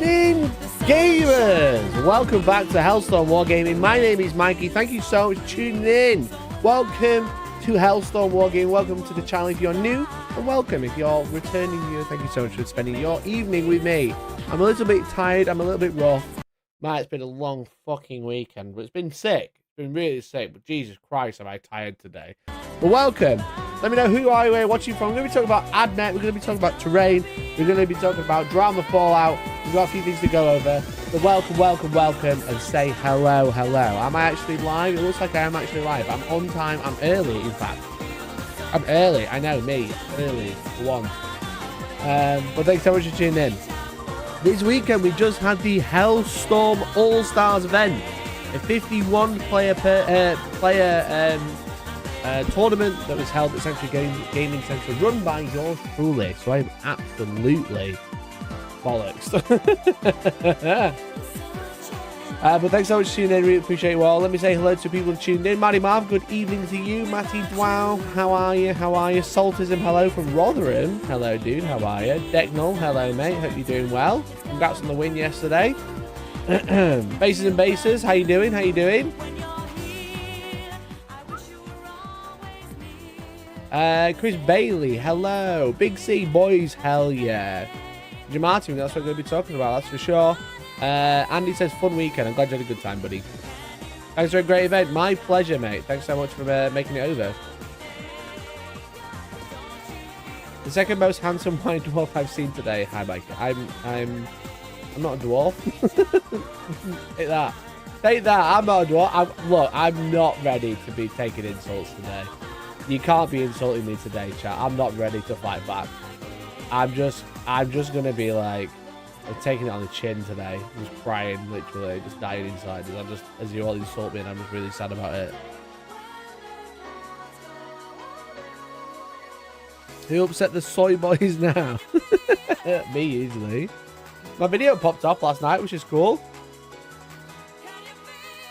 evening, gamers! Welcome back to Hellstorm Wargaming. My name is Mikey. Thank you so much for tuning in. Welcome to Hellstorm Wargaming. Welcome to the channel if you're new, and welcome if you're returning viewer. Thank you so much for spending your evening with me. I'm a little bit tired. I'm a little bit rough. Man, it's been a long fucking weekend, but it's been sick. It's been really sick, but Jesus Christ, am I tired today. But welcome. Let me know who you are, where you're watching from. We're going to be talking about Admech. We're going to be talking about terrain. We're going to be talking about drama fallout. We've got a few things to go over. So welcome, and say hello. Am I actually live? It looks like I am actually live. I'm on time. I'm early, in fact. I'm early. I know, me. Early, for once. But thanks so much for tuning in. This weekend, we just had the Hellstorm All-Stars event. A 51-player tournament that was held at Century Gaming Centre, run by yours truly. So I'm absolutely bollocks. But thanks so much for tuning in. Really appreciate you all. Let me say hello to people who tuned in. Matty Marv, good evening to you. Matty Dwow, how are you? Saltism, hello from Rotherham. Hello, dude. How are you? Decknell, hello, mate. Hope you're doing well. Congrats on the win yesterday. Bases and Bases, how you doing? Chris Bailey, hello. Big C boys, hell yeah. Jim Martin, that's what we're going to be talking about, that's for sure. Andy says fun weekend. I'm glad you had a good time, buddy. Thanks for a great event. My pleasure, mate. Thanks so much for making it over. The second most handsome white dwarf I've seen today. Hi, Mike. I'm not a dwarf. Take that. I'm not a dwarf. Look, I'm not ready to be taking insults today. You can't be insulting me today, chat. I'm not ready to fight back. I'm just gonna be like, I'm taking it on the chin today. I'm just crying, literally, just dying inside. As you all insult me, and I'm just really sad about it. Who upset the soy boys now? Me, usually. My video popped off last night, which is cool.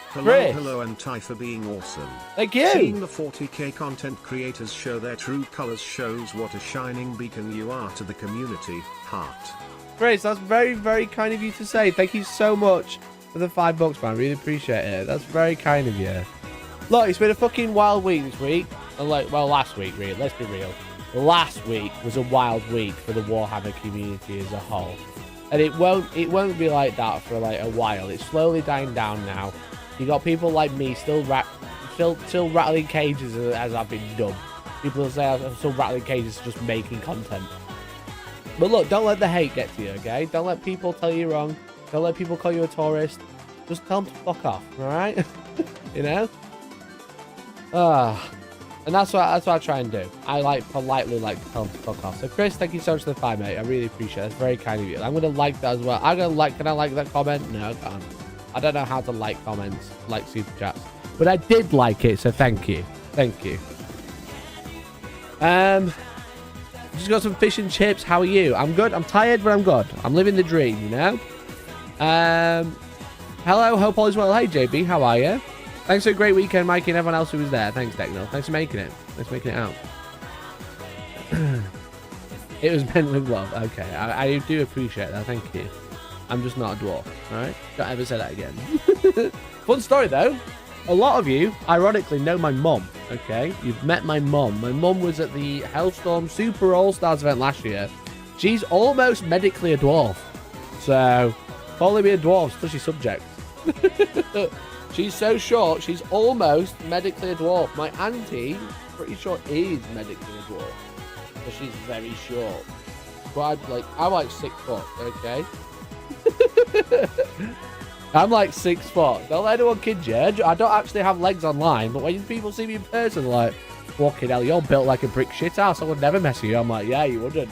Hello, and Ty for being awesome. Thank you. Seeing the 40k content creators show their true colors shows what a shining beacon you are to the community. Heart. Chris, that's very, very kind of you to say. Thank you so much for the $5, man. Really appreciate it. That's very kind of you. Look, it's been a fucking wild week this week. Well, last week, really. Let's be real. Last week was a wild week for the Warhammer community as a whole. And it won't be like that for like a while. It's slowly dying down now. You got people like me still rattling cages as I've been done. People will say I'm still rattling cages just making content. But look, don't let the hate get to you, okay? Don't let people tell you wrong. Don't let people call you a tourist. Just tell them to fuck off, alright? You know? And that's what I try and do. I politely like to tell them to fuck off. So Chris, thank you so much for the 5, mate. I really appreciate it. That's very kind of you. I'm gonna like that as well. Can I like that comment? No, I can't. I don't know how to like comments, like super chats, but I did like it, so thank you. Just got some fish and chips. How are you? I'm good. I'm tired, but I'm good. I'm living the dream, you know. Hello, hope all is well. Hey JB, how are you? Thanks for a great weekend, Mikey, and everyone else who was there. Thanks, Decknell. Thanks for making it. Thanks for making it out. It was meant with love. Okay, I do appreciate that. Thank you. I'm just not a dwarf, alright? Don't ever say that again. Fun story, though. A lot of you, ironically, know my mum, okay? You've met my mum. My mum was at the Hellstorm Super All-Stars event last year. She's almost medically a dwarf. So, calling me a dwarf's touchy subject. She's so short, she's almost medically a dwarf. My auntie, pretty sure, is medically a dwarf. But she's very short. But I'm like 6 foot, okay? I'm like 6 foot. Don't let anyone kid you. I don't actually have legs online, but when people see me in person, they're like, fucking hell, you're built like a brick shit house. I would never mess with you. I'm like, yeah, you wouldn't.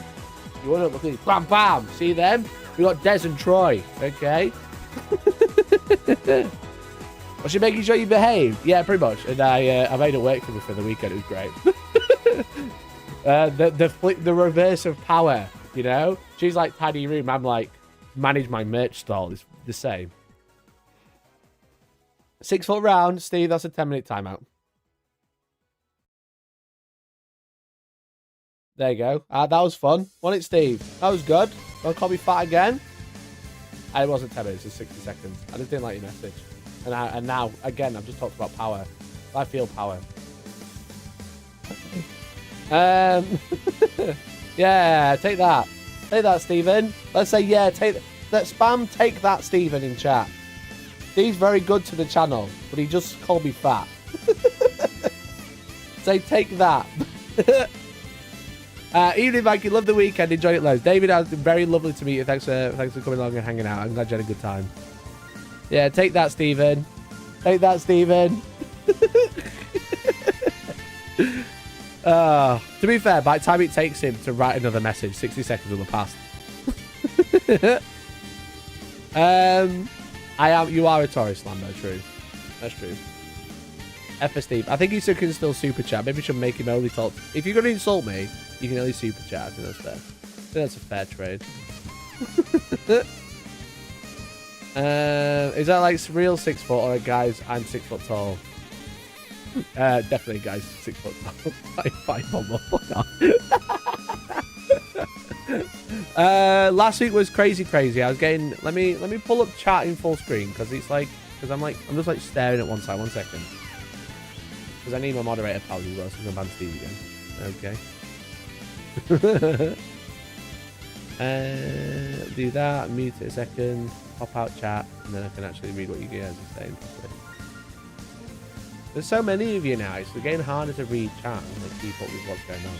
You wouldn't. Look at these. Bam, bam. See them? We got Des and Troy. Okay. Was she making sure you behaved? Yeah, pretty much. And I made it work for me for the weekend. It was great. The reverse of power, you know? She's like tidy room. I'm like, manage my merch stall. It's the same. 6 foot round, Steve. That's a 10-minute timeout. There you go. That was fun. Wasn't it, Steve? That was good. Don't call me fat again. It wasn't 10 minutes, it was 60 seconds. I just didn't like your message. And now, again, I've just talked about power. I feel power. Yeah, take that. Take that, Stephen. Let's say, yeah, take that. Spam, take that, Stephen, in chat. He's very good to the channel, but he just called me fat. Say, take that. Evening, Mikey. Love the weekend. Enjoyed it loads. David, it's been very lovely to meet you. Thanks for coming along and hanging out. I'm glad you had a good time. Yeah, take that, Stephen. Take that, Stephen. To be fair, by the time it takes him to write another message, 60 seconds will have passed. You are a Taurus, Lando. True. That's true. F for Steve. I think he can still super chat. Maybe we should make him only talk. If you're going to insult me, you can only super chat. I think that's fair. I think that's a fair trade. Is that like real 6 foot or guys? I'm 6 foot tall. Definitely guys 6 foot tall. 5 more. Last week was crazy. I was getting. Let me pull up chat in full screen because it's like I'm just like staring at one side. 1 second. Because I need my moderator pals as well, so I'm going to ban Steve again. Okay. Do that, mute it a second, pop out chat, and then I can actually read what you guys are saying properly. There's so many of you now, it's getting harder to read chat and like, keep up with what's going on.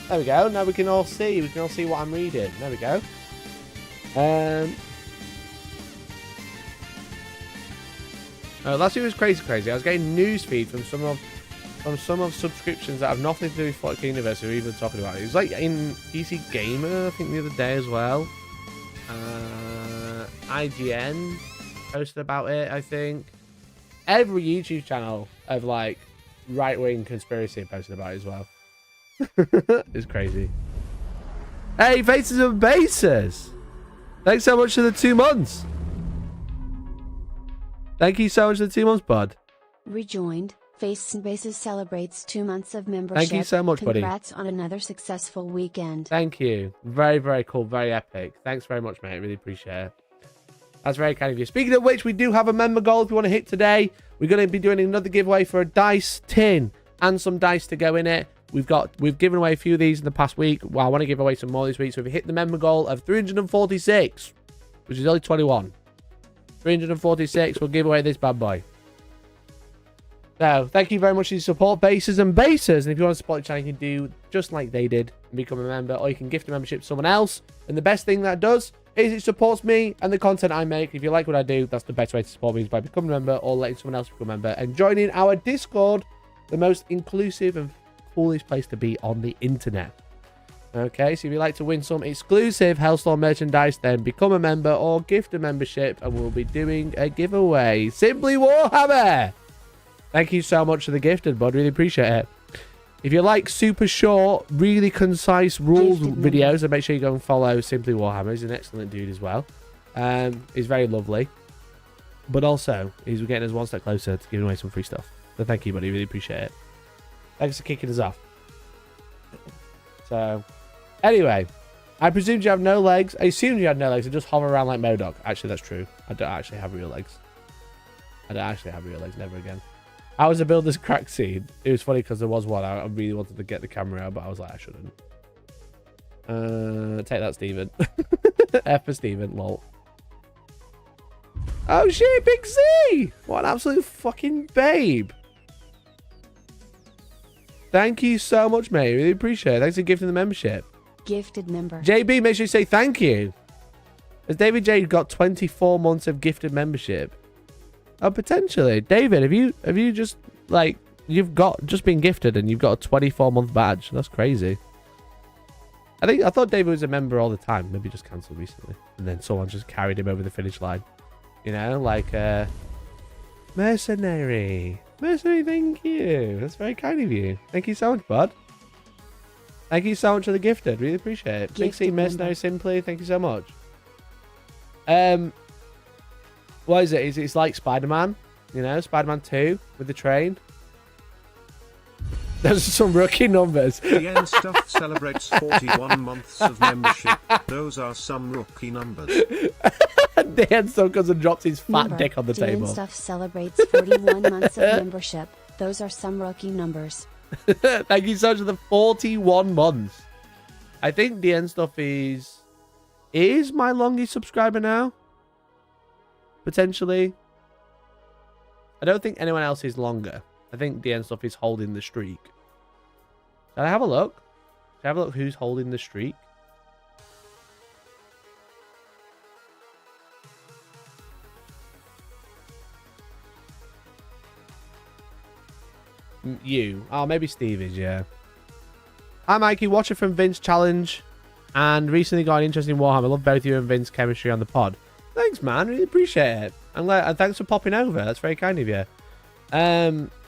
There we go, now we can all see. We can all see what I'm reading. There we go. Last week was crazy. I was getting news feed from some of subscriptions that have nothing to do with Flock Universe or even talking about it. It was like in PC Gamer, I think the other day as well. IGN posted about it, I think. Every YouTube channel of like right-wing conspiracy posted about it as well. It's crazy. Hey, Faces and Bases! Thanks so much for the 2 months. Thank you so much for the 2 months, bud. Rejoined. Faces and Bases celebrates 2 months of membership. Thank you so much, buddy. Congrats on another successful weekend. Thank you. Very, very cool. Very epic. Thanks very much, mate. Really appreciate it. That's very kind of you. Speaking of which, we do have a member goal if you want to hit today. We're going to be doing another giveaway for a dice tin and some dice to go in it. We've given away a few of these in the past week. Well, I want to give away some more this week. So if you hit the member goal of 346, which is only 21, 346, we'll give away this bad boy. So, thank you very much for your support, Bases and Bases. And if you want to support the channel, you can do just like they did and become a member, or you can gift a membership to someone else. And the best thing that does is it supports me and the content I make. If you like what I do, that's the best way to support me, is by becoming a member or letting someone else become a member and joining our Discord, the most inclusive and coolest place to be on the internet. Okay, so if you'd like to win some exclusive Hellstorm merchandise, then become a member or gift a membership, and we'll be doing a giveaway. Simply Warhammer! Thank you so much for the gifted, bud. Really appreciate it. If you like super short, really concise rules videos, then make sure you go and follow Simply Warhammer. He's an excellent dude as well. He's very lovely. But also, he's getting us one step closer to giving away some free stuff. So thank you, buddy. Really appreciate it. Thanks for kicking us off. So, anyway, I presumed you have no legs. I assumed you had no legs and just hover around like MODOK. Actually, that's true. I don't actually have real legs. Never again. How was the builder's crack scene? It was funny because there was one. I really wanted to get the camera out, but I was like, I shouldn't. Take that, Steven. F for Steven, lol. Oh shit, Big Z! What an absolute fucking babe. Thank you so much, mate. Really appreciate it. Thanks for gifting the membership. Gifted member. JB, make sure you say thank you. Has David J got 24 months of gifted membership? Oh, potentially. David, have you just, like, you've just been gifted and you've got a 24-month badge. That's crazy. I thought David was a member all the time. Maybe just cancelled recently. And then someone just carried him over the finish line. You know, like, Mercenary. Mercenary, thank you. That's very kind of you. Thank you so much, bud. Thank you so much for the gifted. Really appreciate it. Big C Mercenary Simply, thank you so much. What is it? It's like Spider-Man, you know, Spider-Man 2 with the train. Those are some rookie numbers. The end stuff celebrates 41 months of membership. Those are some rookie numbers. The end stuff goes and drops his fat dick on the The table. end stuff celebrates 41 months of membership. Those are some rookie numbers. Thank you so much for the 41 months. I think the end stuff is my longest subscriber now. Potentially. I don't think anyone else is longer. I think the end stuff is holding the streak. Shall I have a look? Shall I have a look who's holding the streak? You. Oh, maybe Steve is, yeah. Hi, Mikey. Watcher from Vince Challenge. And recently got an interest in Warhammer. I love both you and Vince chemistry on the pod. Thanks, man. Really appreciate it. I'm glad, and thanks for popping over. That's very kind of you.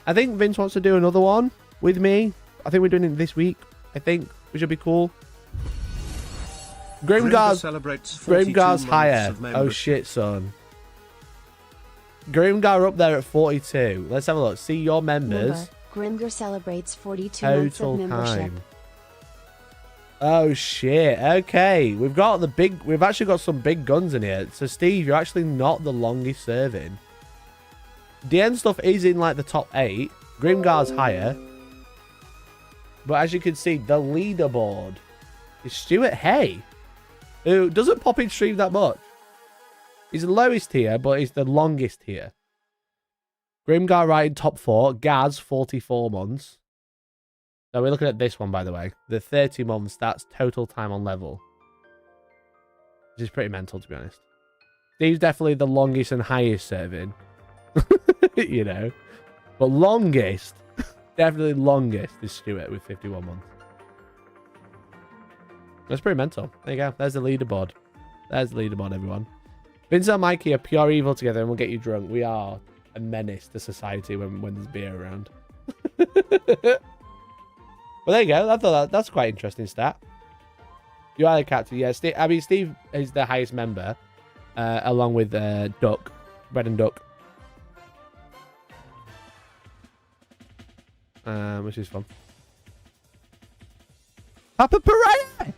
I think Vince wants to do another one with me. I think we're doing it this week. I think we should be cool. Grimgar's higher. Oh shit, son. Grimgar up there at 42. Let's have a look. See your members. Grimgar celebrates 42 months of membership. Time. Oh shit. Okay, we've actually got some big guns in here. So Steve, you're actually not the longest serving. The end stuff is in like the top 8. Grimgar's higher. But as you can see, the leaderboard is Stuart Hay, who doesn't pop in stream that much. He's the lowest here, but he's the longest here. Grimgar right in top 4. Gaz, 44 months. So we're looking at this one, by the way. The 30 months, that's total time on level. Which is pretty mental, to be honest. Steve's definitely the longest and highest serving. You know. But longest, definitely longest is Stuart with 51 months. That's pretty mental. There you go. There's the leaderboard. There's the leaderboard, everyone. Vince and Mikey are pure evil together and we'll get you drunk. We are a menace to society when there's beer around. Well, there you go. I thought that's quite an interesting stat. You are the captain. Yeah, Steve, I mean, Steve is the highest member, along with Duck, Bread and Duck. Which is fun. Papa Pariah!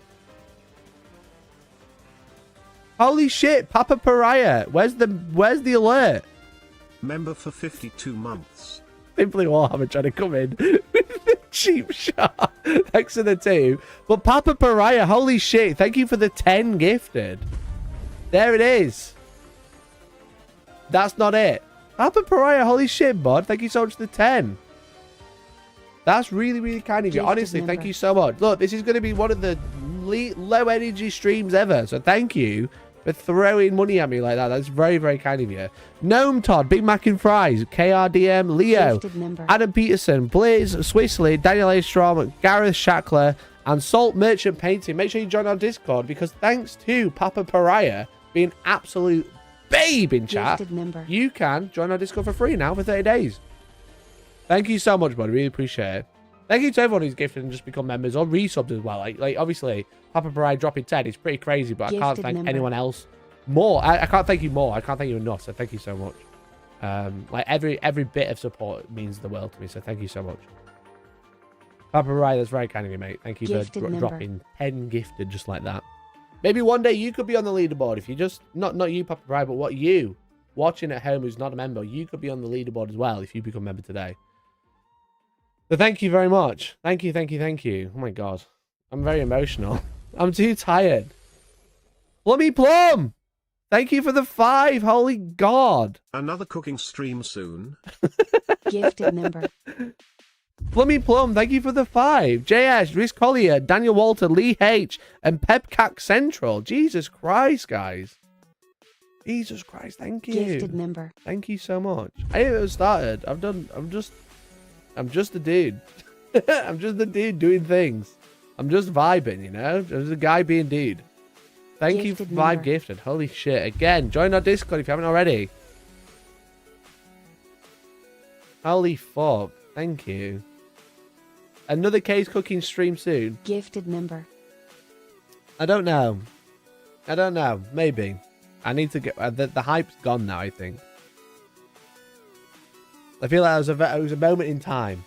Holy shit, Papa Pariah! Where's the alert? Member for 52 months. Simply Warhammer trying to come in with the cheap shot. Thanks for the 2. But Papa Pariah, holy shit, thank you for the 10 gifted. There it is. That's not it. Papa Pariah, holy shit, bud. Thank you so much for the 10. That's really, really kind of you. Honestly, thank you so much. Look, this is going to be one of the low energy streams ever. So thank you for throwing money at me like that. That's very, very kind of you. Gnome Todd, Big Mac and Fries, KRDM, Leo, Adam Peterson, Blaze, Swissley, Daniel A. Strom, Gareth Shackler, and Salt Merchant Painting. Make sure you join our Discord because thanks to Papa Pariah being absolute babe in chat, you can join our Discord for free now for 30 days. Thank you so much, bud. Really appreciate it. Thank you to everyone who's gifted and just become members or resubs as well. Like obviously, Papa Pariah dropping 10 is pretty crazy, but I can't thank anyone else more. I can't thank you more. I can't thank you enough. So thank you so much. Like every bit of support means the world to me. So thank you so much. Papa Pariah, that's very kind of you, mate. Thank you for dropping 10 gifted just like that. Maybe one day you could be on the leaderboard if you just not you, Papa Pariah, but what you watching at home who's not a member, you could be on the leaderboard as well if you become a member today. So thank you very much. Thank you, thank you, thank you. Oh my god. I'm very emotional. I'm too tired. Plummy Plum! Thank you for the 5. Holy god. Another cooking stream soon. Gifted member. Plummy Plum, thank you for the 5. JS, Rhys Collier, Daniel Walter, Lee H, and Pepcac Central. Jesus Christ, guys. Jesus Christ, thank you. Gifted member. Thank you so much. I haven't even started. I'm just a dude. I'm just a dude doing things. I'm just vibing, you know? I'm just a guy being dude. Thank you for 5 gifted. Holy shit. Again, join our Discord if you haven't already. Holy fuck. Thank you. Another K's cooking stream soon. Gifted member. I don't know. Maybe. I need to get... the hype's gone now, I think. I feel like it was a moment in time.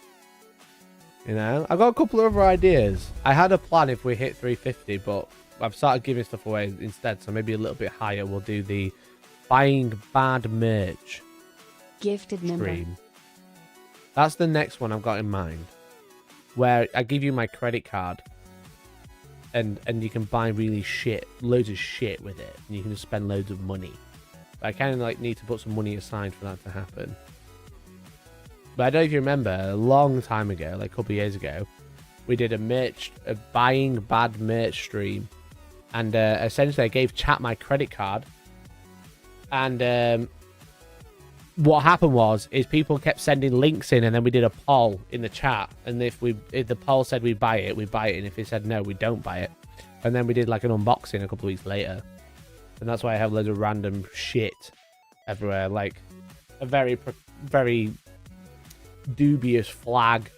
You know, I got a couple of other ideas. I had a plan if we hit 350, but I've started giving stuff away instead. So maybe a little bit higher. We'll do the buying bad merch Gifted member. stream. That's the next one I've got in mind, where I give you my credit card, and you can buy really loads of shit with it, and you can just spend loads of money. But I kind of like need to put some money aside for that to happen. But I don't know if you remember, a long time ago, like a couple of years ago, we did a buying bad merch stream, and essentially I gave chat my credit card, and what happened is people kept sending links in, and then we did a poll in the chat, and if the poll said we buy it, and if it said no, we don't buy it. And then we did like an unboxing a couple of weeks later, and that's why I have loads of random shit everywhere, like a very dubious flag,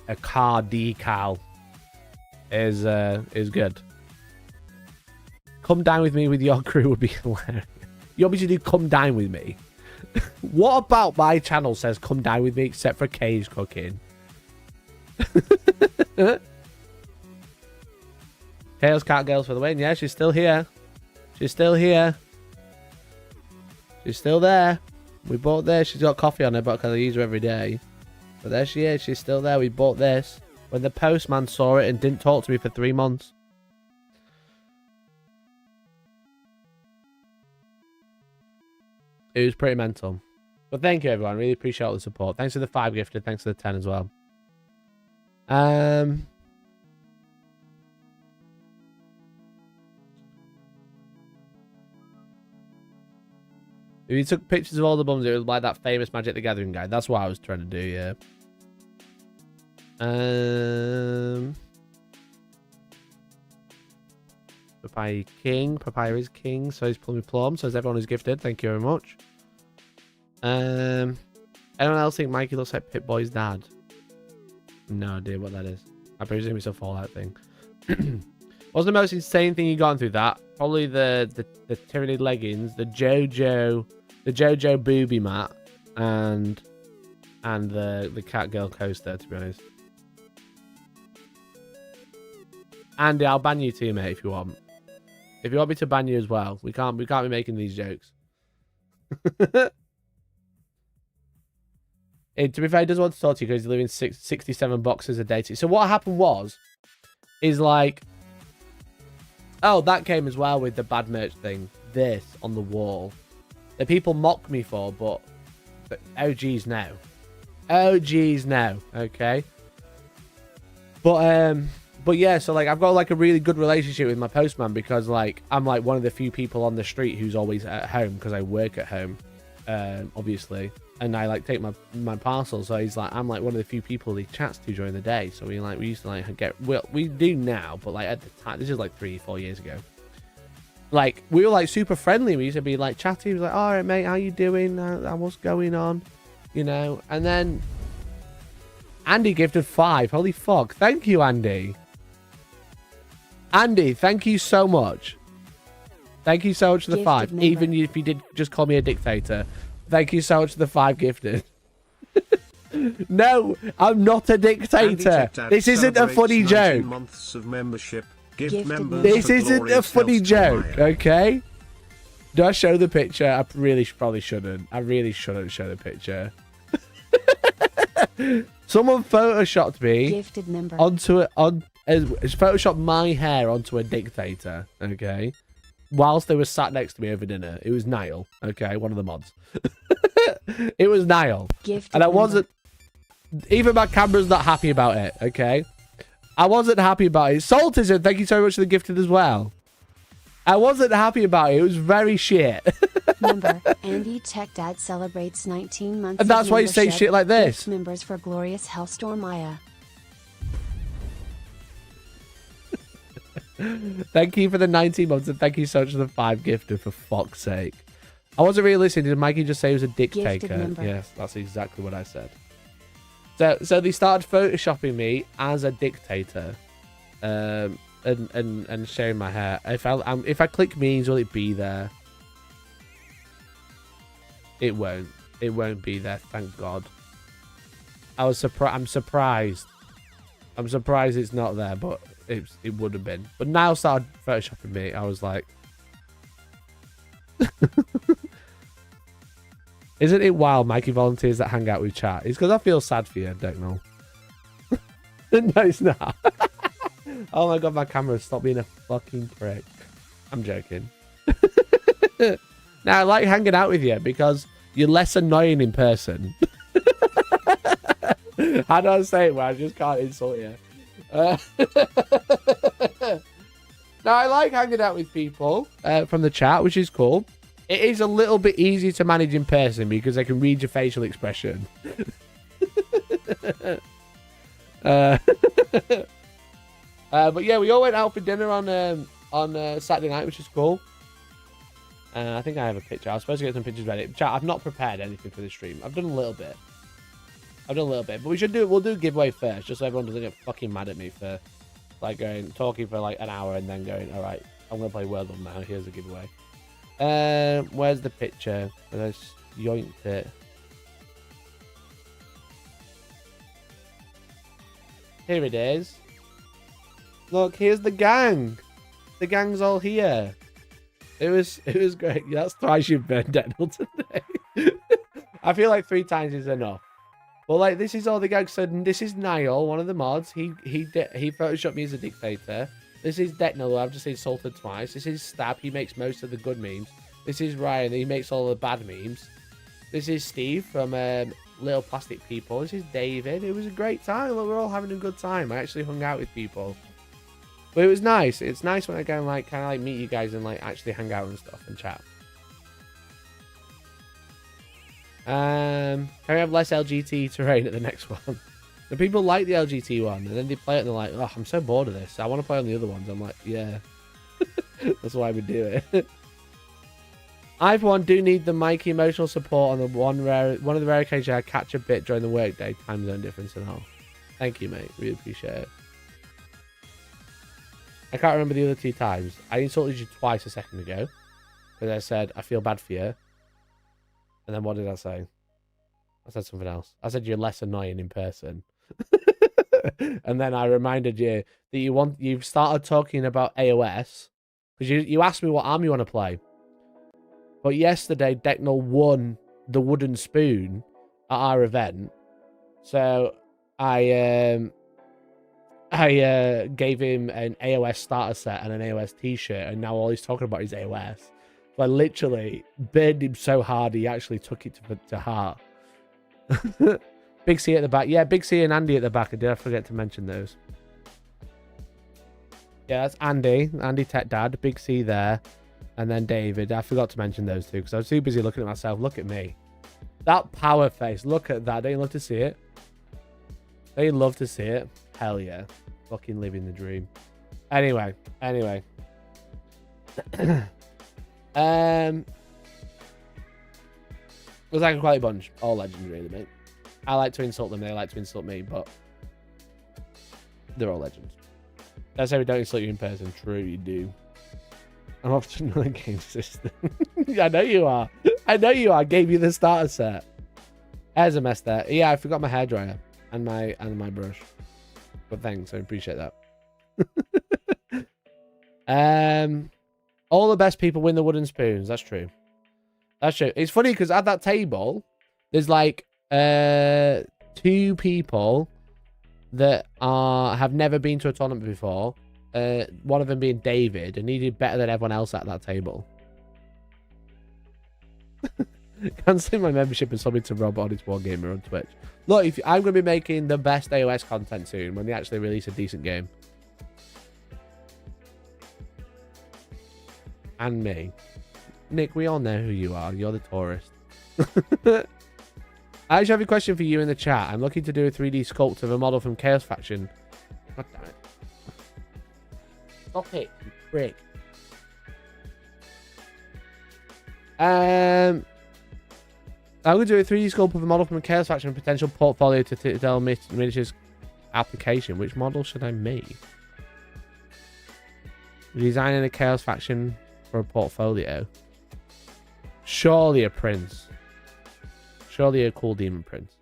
a car decal is good. Come down with me with your crew would be hilarious. You want me to do come down with me? What about my channel says come down with me except for cage cooking? Chaos Cat Girls for the win. Yeah, she's still here. She's still here. She's still there. We bought this. She's got coffee on her because I use her every day. But there she is. She's still there. We bought this when the postman saw it and didn't talk to me for 3 months. It was pretty mental. But thank you, everyone. Really appreciate all the support. Thanks for the 5 gifted. Thanks for the 10 as well. If you took pictures of all the bums, it was like that famous Magic the Gathering guy. That's what I was trying to do, yeah. Papaya King. Papaya is king, so he's Plummy Plum. So is everyone who's gifted. Thank you very much. Anyone else think Mikey looks like Pip-Boy's dad? No idea what that is. I presume it's a Fallout thing. What's the most insane thing you gone through that? Probably the Tyranny leggings, the JoJo booby mat, and the cat girl coaster, to be honest. Andy, I'll ban you too, mate, if you want. If you want me to ban you as well. We can't be making these jokes. To be fair, he does want to talk to you because he's living 67 boxes a day. So what happened is like, oh, that came as well with the bad merch thing. This on the wall that people mock me for, but oh geez, no. Oh geez, no. Okay. But yeah, so like I've got like a really good relationship with my postman because like I'm like one of the few people on the street who's always at home because I work at home, obviously, and I like take my parcels. So he's like, I'm like one of the few people he chats to during the day. So we used to like we do now, but like at the time, this is like 3-4 years ago. Like we were like super friendly. We used to be like chatty. He was like, all right, mate, how you doing? What's going on? You know. And then Andy gifted 5. Holy fuck! Thank you, Andy. Andy, thank you so much. Thank you so much for the 5. Member. Even if you did just call me a dictator. Thank you so much for the 5 gifted. No, I'm not a dictator. This isn't a funny joke. Months of membership. This isn't a funny joke, okay? Do I show the picture? I probably shouldn't. I really shouldn't show the picture. Someone photoshopped me onto it photoshopped my hair onto a dictator, okay? Whilst they were sat next to me over dinner. It was Niall, okay? One of the mods. It was Niall. And I wasn't... Even my camera's not happy about it, okay? I wasn't happy about it. Saltizen, thank you so much for the gifted as well. I wasn't happy about it. It was very shit. Member, Andy Tech Dad celebrates 19 months. And that's why you say shit like this. Members for glorious Hellstorm Maya. Thank you for the 19 months and thank you so much for the 5 gifted, for fuck's sake. I wasn't really listening. Did Mikey just say he was a dictator? Yes, that's exactly what I said. So they started photoshopping me as a dictator, and showing my hair. If I click means, will it be there? It won't. It won't be there. Thank God. I'm surprised. I'm surprised it's not there, but it would have been. But now started photoshopping me. I was like, isn't it wild, Mikey volunteers that hang out with chat? It's because I feel sad for you, don't know. No, it's not. Oh my god, my camera, stop being a fucking prick. I'm joking. Now, I like hanging out with you because you're less annoying in person. How do I say it, man? I just can't insult you. Now, I like hanging out with people from the chat, which is cool. It is a little bit easier to manage in person because they can read your facial expression. But yeah, we all went out for dinner on Saturday night, which is cool. I think I have a picture. I was supposed to get some pictures ready. Chat, I've not prepared anything for the stream. I've done a little bit. But we'll do a giveaway first, just so everyone doesn't get fucking mad at me for like talking for like an hour and then going, all right, I'm gonna play World War now. Here's a giveaway. Where's the picture? I just yoinked it. Here it is. Look, here's the gang. The gang's all here. It was great. Yeah, that's twice you've burned Dental today. I feel like 3 times is enough. But like, this is all the gang said. This is Niall, one of the mods. He photoshopped me as a dictator. This is Decknell, who I've just insulted twice. This is Stab. He makes most of the good memes. This is Ryan. He makes all the bad memes. This is Steve from Little Plastic People. This is David. It was a great time. Look, we're all having a good time. I actually hung out with people. But it was nice. It's nice when I go and like kind of like meet you guys and like actually hang out and stuff and chat. Can we have less LGT terrain at the next one? The people like the LGT one, and then they play it and they're like, oh, I'm so bored of this. I want to play on the other ones. I'm like, yeah. That's why we do it. I, for one, do need the Mikey emotional support on the one of the rare occasions I catch a bit during the workday, time zone difference and all. Thank you, mate. Really appreciate it. I can't remember the other 2 times. I insulted you twice a second ago. Because I said, I feel bad for you. And then what did I say? I said something else. I said you're less annoying in person. And then I reminded you that you've started talking about AOS. Because you asked me what arm you want to play. But yesterday, Decknell won the wooden spoon at our event. So I gave him an AOS starter set and an AOS t-shirt, and now all he's talking about is AOS. So I literally burned him so hard he actually took it to heart. Big C at the back. Yeah, Big C and Andy at the back. I did forget to mention those. Yeah, that's Andy. Andy Tech Dad. Big C there. And then David. I forgot to mention those two because I was too busy looking at myself. Look at me. That power face. Look at that. Don't you love to see it? Don't you love to see it? Hell yeah. Fucking living the dream. Anyway. It was like a quality bunch. All legends, really, mate. I like to insult them. They like to insult me, but they're all legends. That's how we don't insult you in person. True, you do. I'm off to another game system. I know you are. I know you are. I gave you the starter set. There's a mess there. Yeah, I forgot my hairdryer and my brush. But thanks, I appreciate that. All the best people win the wooden spoons. That's true. That's true. It's funny because at that table, there's like 2 people that have never been to a tournament before. One of them being David, and he did better than everyone else at that table. Cancelling my membership and subbing to Rob Honest Wargamer on Twitch. Look, I'm going to be making the best AOS content soon when they actually release a decent game. And me. Nick, we all know who you are. You're the tourist. I actually have a question for you in the chat. I'm looking to do a 3D sculpt of a model from Chaos Faction. God damn it. Stop it, you prick. I'm going to do a 3D sculpt of a model from a Chaos Faction and potential portfolio to Tell Miniatures application. Which model should I make? Designing a Chaos Faction for a portfolio. Surely a prince. Surely a cool demon prince.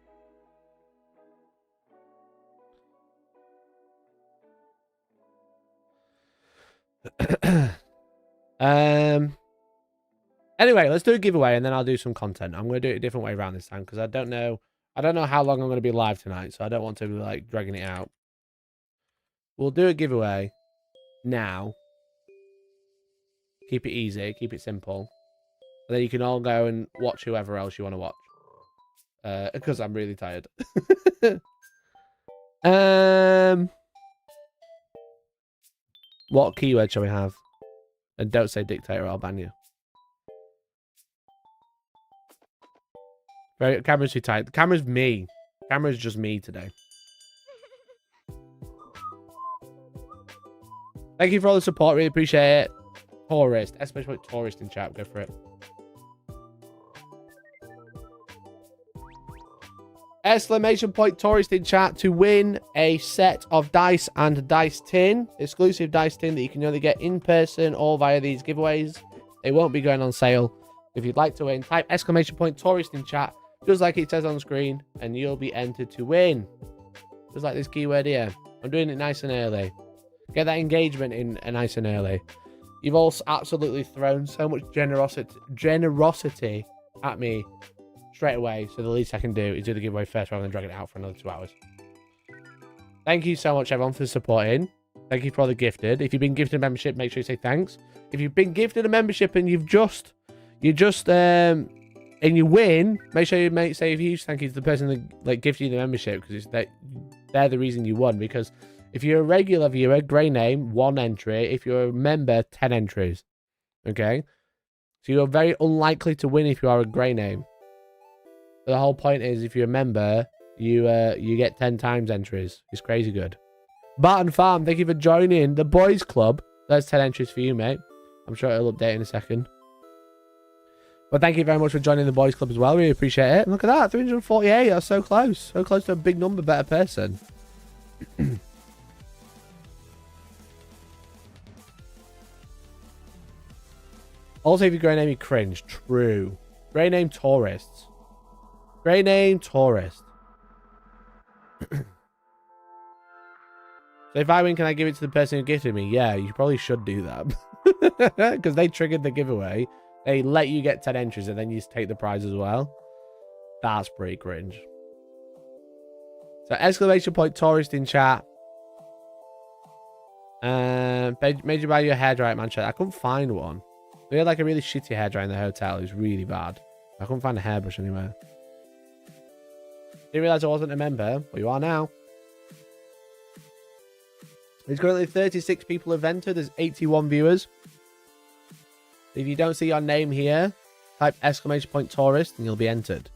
Anyway, let's do a giveaway and then I'll do some content. I'm going to do it a different way around this time because I don't know how long I'm going to be live tonight, so I don't want to be like dragging it out. We'll do a giveaway now. Keep it easy, keep it simple. And then you can all go and watch whoever else you want to watch. Because I'm really tired. What keyword shall we have? And don't say dictator, I'll ban you. Very, camera's too tight. The camera's me. Camera's just me today. Thank you for all the support. Really appreciate it. Tourist. Especially tourist in chat. Go for it. Exclamation point tourist in chat to win a set of dice and dice tin. Exclusive dice tin that you can only get in person or via these giveaways. They won't be going on sale. If you'd like to win, type exclamation point tourist in chat, just like it says on screen, and you'll be entered to win. Just like this keyword here. I'm doing it nice and early. Get that engagement in nice and early. You've all absolutely thrown so much generosity at me straight away, so the least I can do is do the giveaway first rather than drag it out for another 2 hours. Thank you so much, everyone, for supporting. Thank you for all the gifted. If you've been gifted a membership, make sure you say thanks. If you've been gifted a membership and you win, make sure you say a huge thank you to the person that like gifted you the membership, because they're the reason you won. Because if you're a regular viewer, grey name, 1 entry. If you're a member, 10 entries. Okay? So you're very unlikely to win if you are a grey name. The whole point is, if you're a member, you get 10 times entries. It's crazy good. Barton Farm, thank you for joining the boys club. That's 10 entries for you, mate. I'm sure it'll update in a second. But thank you very much for joining the boys club as well. Really appreciate it. And look at that, 348. That's so close. So close to a big number, better person. Also, if you're grey name, you cringe. True. Grey name tourists. Grey name tourist. So if I win, can I give it to the person who gifted me? Yeah, you probably should do that. Because they triggered the giveaway. They let you get 10 entries and then you take the prize as well. That's pretty cringe. So exclamation point tourist in chat. Made you buy your hairdryer at Manchester. I couldn't find one. We had like a really shitty hairdryer in the hotel. It was really bad. I couldn't find a hairbrush anywhere. Didn't realise I wasn't a member, but you are now. There's currently 36 people have entered. There's 81 viewers. If you don't see your name here, type exclamation point tourist and you'll be entered.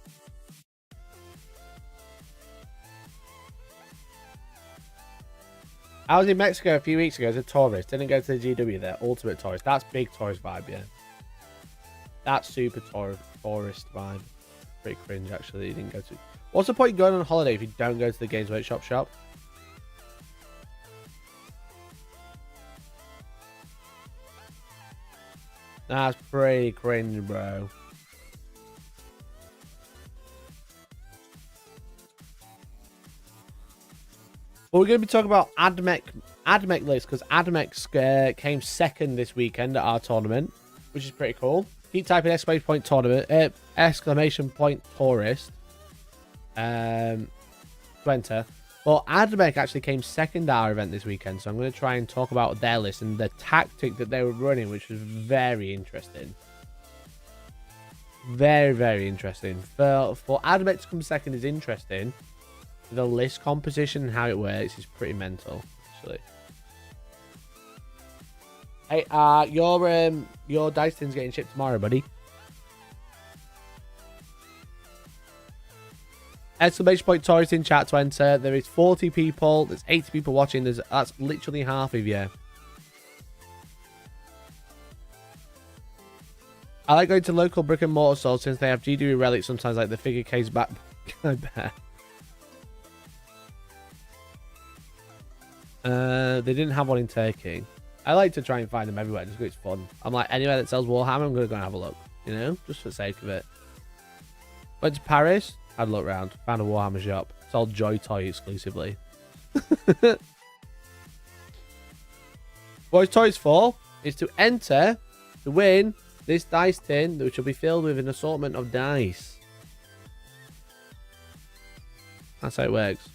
I was in Mexico a few weeks ago as a tourist. Didn't go to the GW there. Ultimate tourist. That's big tourist vibe, yeah. That's super tourist vibe. Pretty cringe, actually. You didn't go to... What's the point of going on holiday if you don't go to the Games Workshop shop? That's pretty cringe, bro. But we're going to be talking about Admech list, because Admech came second this weekend at our tournament, which is pretty cool. Keep typing exclamation point tournament, exclamation point tourist to enter. Well, Admech actually came second at our event this weekend, so I'm going to try and talk about their list and the tactic that they were running, which was very interesting. Very, very interesting. For Admech to come second is interesting. The list composition and how it works is pretty mental, actually. Hey, your dice tin's getting shipped tomorrow, buddy. Exclamation point tourist in chat to enter. There is 40 people. There's 80 people watching. That's literally half of you. I like going to local brick and mortar stores since they have GW relics, sometimes like the figure case back. I bet. They didn't have one in Turkey. I like to try and find them everywhere just because it's fun. I'm like, anywhere that sells Warhammer, I'm going to go and have a look. You know? Just for the sake of it. Went to Paris. Had a look around. Found a Warhammer shop. Sold Joy Toy exclusively. What his toys for is to enter to win this dice tin, which will be filled with an assortment of dice. That's how it works.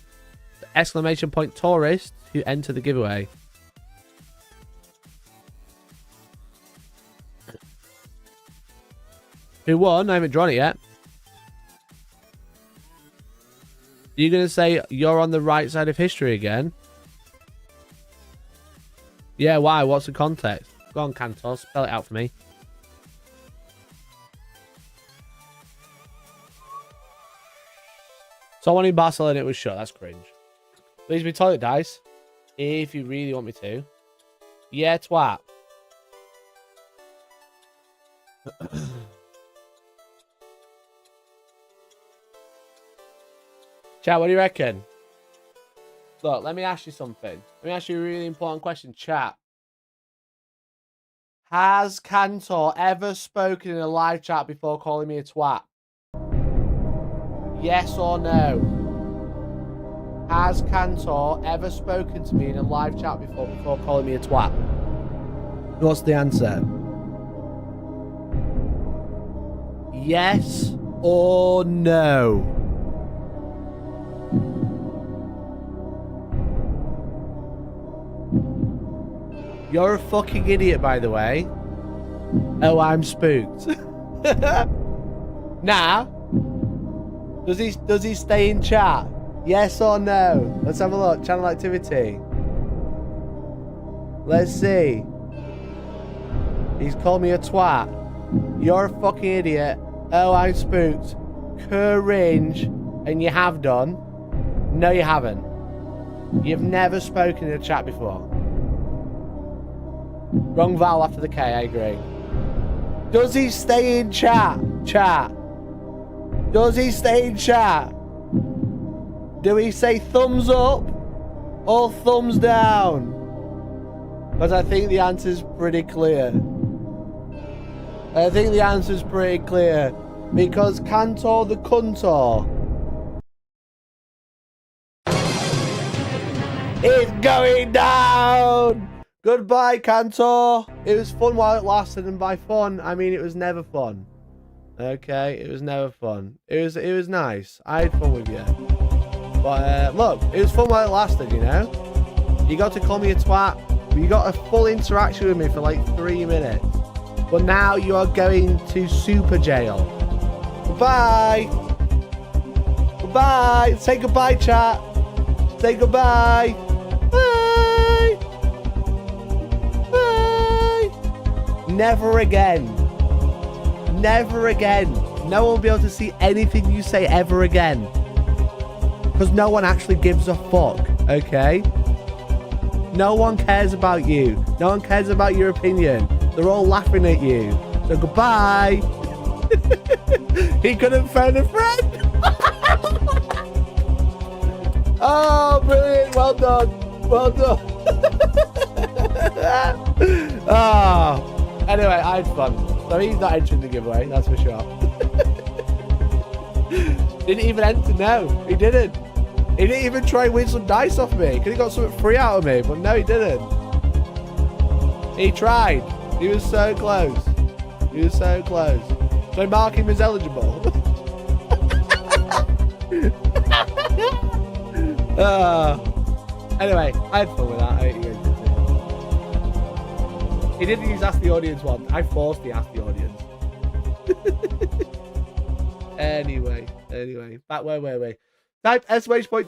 The exclamation point tourists who enter the giveaway. Who won? I haven't drawn it yet. You're going to say you're on the right side of history again? Yeah, why? What's the context? Go on, Cantor. Spell it out for me. Someone in Barcelona, it was shut. That's cringe. Please be toilet dice. If you really want me to. Yeah, twat. Chat, what do you reckon? Look, let me ask you something. Let me ask you a really important question, chat. Has Cantor ever spoken in a live chat before calling me a twat? Yes or no? Has Cantor ever spoken to me in a live chat before calling me a twat? What's the answer? Yes or no? You're a fucking idiot, by the way. Oh, I'm spooked. Nah. Does he stay in chat? Yes or no? Let's have a look. Channel activity. Let's see. He's called me a twat. You're a fucking idiot. Oh, I'm spooked. Cringe. And you have done. No, you haven't. You've never spoken in a chat before. Wrong vowel after the K, I agree. Does he stay in chat? Chat. Does he stay in chat? Do we say thumbs up or thumbs down? Because I think the answer's pretty clear. I think the answer's pretty clear. Because Cantor the Cuntor is going down! Goodbye, Cantor. It was fun while it lasted, and by fun, I mean it was never fun. Okay, it was never fun. It was nice. I had fun with you. But look, it was fun while it lasted, you know? You got to call me a twat. You got a full interaction with me for like 3 minutes. But now you are going to super jail. Goodbye. Goodbye. Say goodbye, chat. Say goodbye. Bye. Bye. Never again. Never again. No one will be able to see anything you say ever again. Because no one actually gives a fuck, okay? No one cares about you. No one cares about your opinion. They're all laughing at you. So goodbye. He couldn't phone a friend. Oh, brilliant. Well done. Well done. Oh. Anyway, I had fun. So he's not entering the giveaway, that's for sure. Didn't even enter, no. He didn't. He didn't even try and win some dice off me. Could have got something free out of me, but no, he didn't. He tried. He was so close. He was so close. So I mark him as eligible. Anyway, I had fun with that. I hate you guys did too. He didn't use Ask the Audience one. I forced the Ask the Audience. Anyway. Back where were we? Type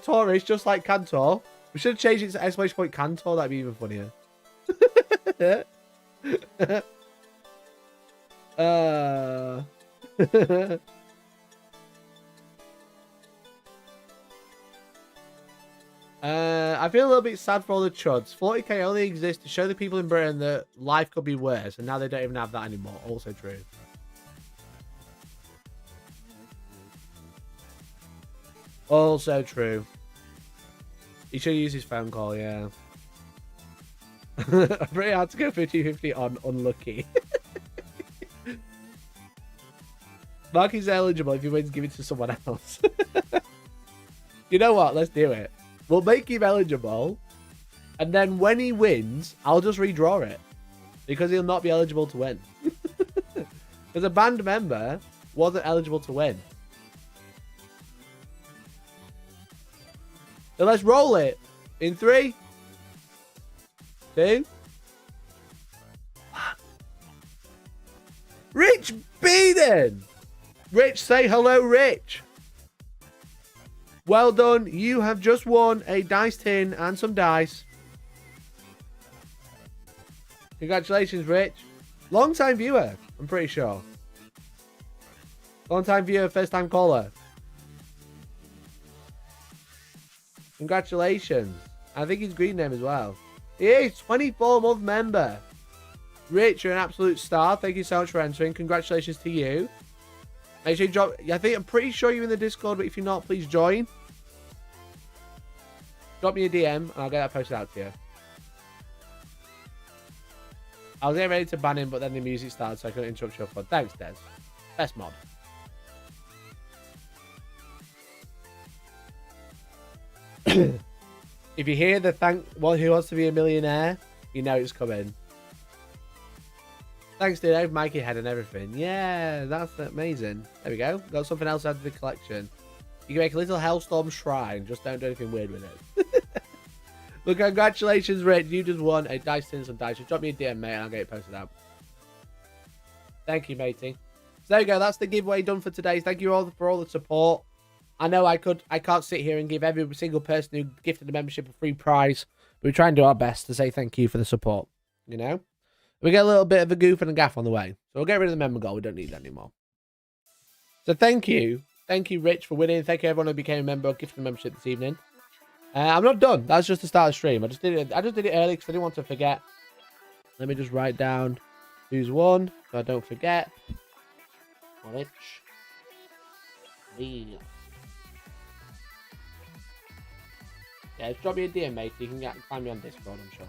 !tourist just like Cantor. We should have changed it to !Cantor. That'd be even funnier. I feel a little bit sad for all the chuds. 40k only exists to show the people in Britain that life could be worse, and now they don't even have that anymore. Also true. Also true. He should use his phone call, yeah. Pretty hard to go 50-50 on unlucky. Mark is eligible. If he wins, give it to someone else. You know what? Let's do it. We'll make him eligible. And then when he wins, I'll just redraw it. Because he'll not be eligible to win. Because a band member wasn't eligible to win. So let's roll it. In 3, 2, 1. Rich Beeden! Rich, say hello, Rich. Well done. You have just won a dice tin and some dice. Congratulations, Rich. Long-time viewer, I'm pretty sure. Long-time viewer, first-time caller. Congratulations. I think he's green name as well. He is 24-month member. Rich, you're an absolute star. Thank you so much for entering. Congratulations to you. Make sure you drop... I'm pretty sure you're in the Discord, but if you're not, please join. Drop me a DM, and I'll get that posted out to you. I was getting ready to ban him, but then the music started, so I couldn't interrupt your fun. Thanks, Des. Best mod. If you hear the Who Wants to Be a Millionaire, you know it's coming. Thanks, dude. I have Mikey head and everything. Yeah, that's amazing. There we go. Got something else out of the collection. You can make a little Hellstorm shrine. Just don't do anything weird with it. Look, congratulations, Rich. You just won a dice tin and dice. Just drop me a DM, mate, and I'll get it posted out. Thank you, matey. So there you go. That's the giveaway done for today. Thank you all for all the support. I know I can't sit here and give every single person who gifted the membership a free prize. But we try and do our best to say thank you for the support. You know? We get a little bit of a goof and a gaff on the way. So we'll get rid of the member goal. We don't need that anymore. So thank you. Thank you, Rich, for winning. Thank you, everyone who became a member or gifted the membership this evening. I'm not done. That's just the start of the stream. I just did it early because I didn't want to forget. Let me just write down who's won so I don't forget. Rich. Lee. Yeah, just drop me a DM, mate. You can find me on Discord, I'm sure.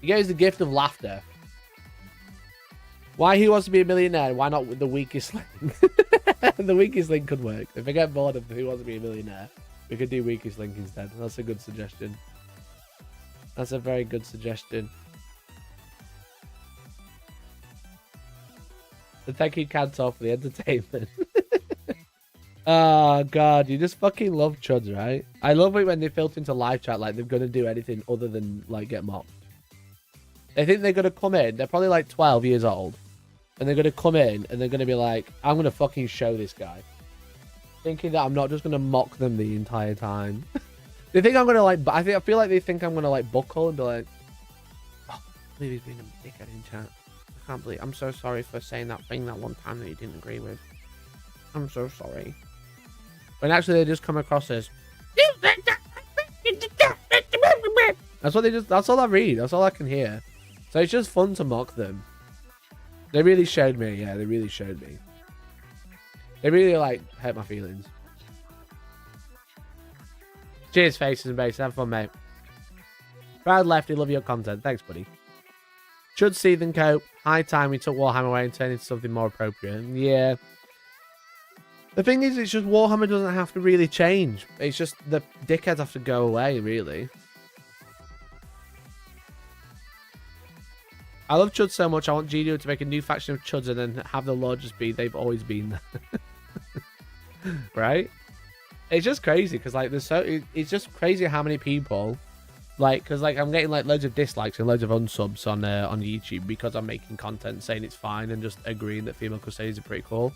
He gave us the gift of laughter. Why Who Wants to Be a Millionaire? Why not with the weakest link? The weakest link could work. If I get bored of Who Wants to Be a Millionaire, we could do weakest link instead. That's a good suggestion. That's a very good suggestion. So thank you, Cantor, for the entertainment. Oh, God. You just fucking love chuds, right? I love it when they filter into live chat like they're going to do anything other than, like, get mocked. They think they're going to come in. They're probably, like, 12 years old. And they're going to come in and they're going to be like, I'm going to fucking show this guy. Thinking that I'm not just going to mock them the entire time. They think I'm going to, like... I feel like they think I'm going to, like, buckle and be like... Oh, I believe he's being a dickhead in chat. I can't believe... I'm so sorry for saying that thing that one time that you didn't agree with. I'm so sorry. When actually they just come across as... That's what they just... That's all I read. That's all I can hear. So it's just fun to mock them. They really showed me. Yeah, they really showed me. They really, like, hurt my feelings. Cheers, Faces and Bases. Have fun, mate. Proud Lefty, love your content. Thanks, buddy. Should Seeth and Cope. High time we took Warhammer away and turned into something more appropriate. Yeah. The thing is, it's just Warhammer doesn't have to really change. It's just the dickheads have to go away, really. I love Chuds so much. I want GDO to make a new faction of Chuds and then have the lore just be they've always been there. Right? It's just crazy because, like, it's just crazy how many people, like, because, like, I'm getting, like, loads of dislikes and loads of unsubs on YouTube because I'm making content saying it's fine and just agreeing that female Crusaders are pretty cool.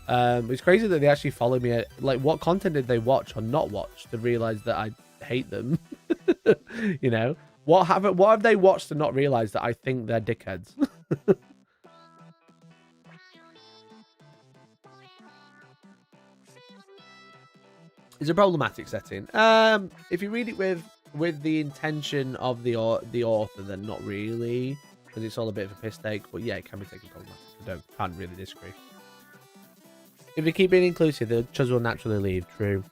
It's crazy that they actually follow me. Like, what content did they watch or not watch to realize that I hate them? You know, what have they watched to not realize that I think they're dickheads? It's a problematic setting. If you read it with the intention of the author, then not really, because it's all a bit of a piss take. But yeah, it can be taken problematic. I can't really disagree. If you keep being inclusive, the Chuds will naturally leave. True.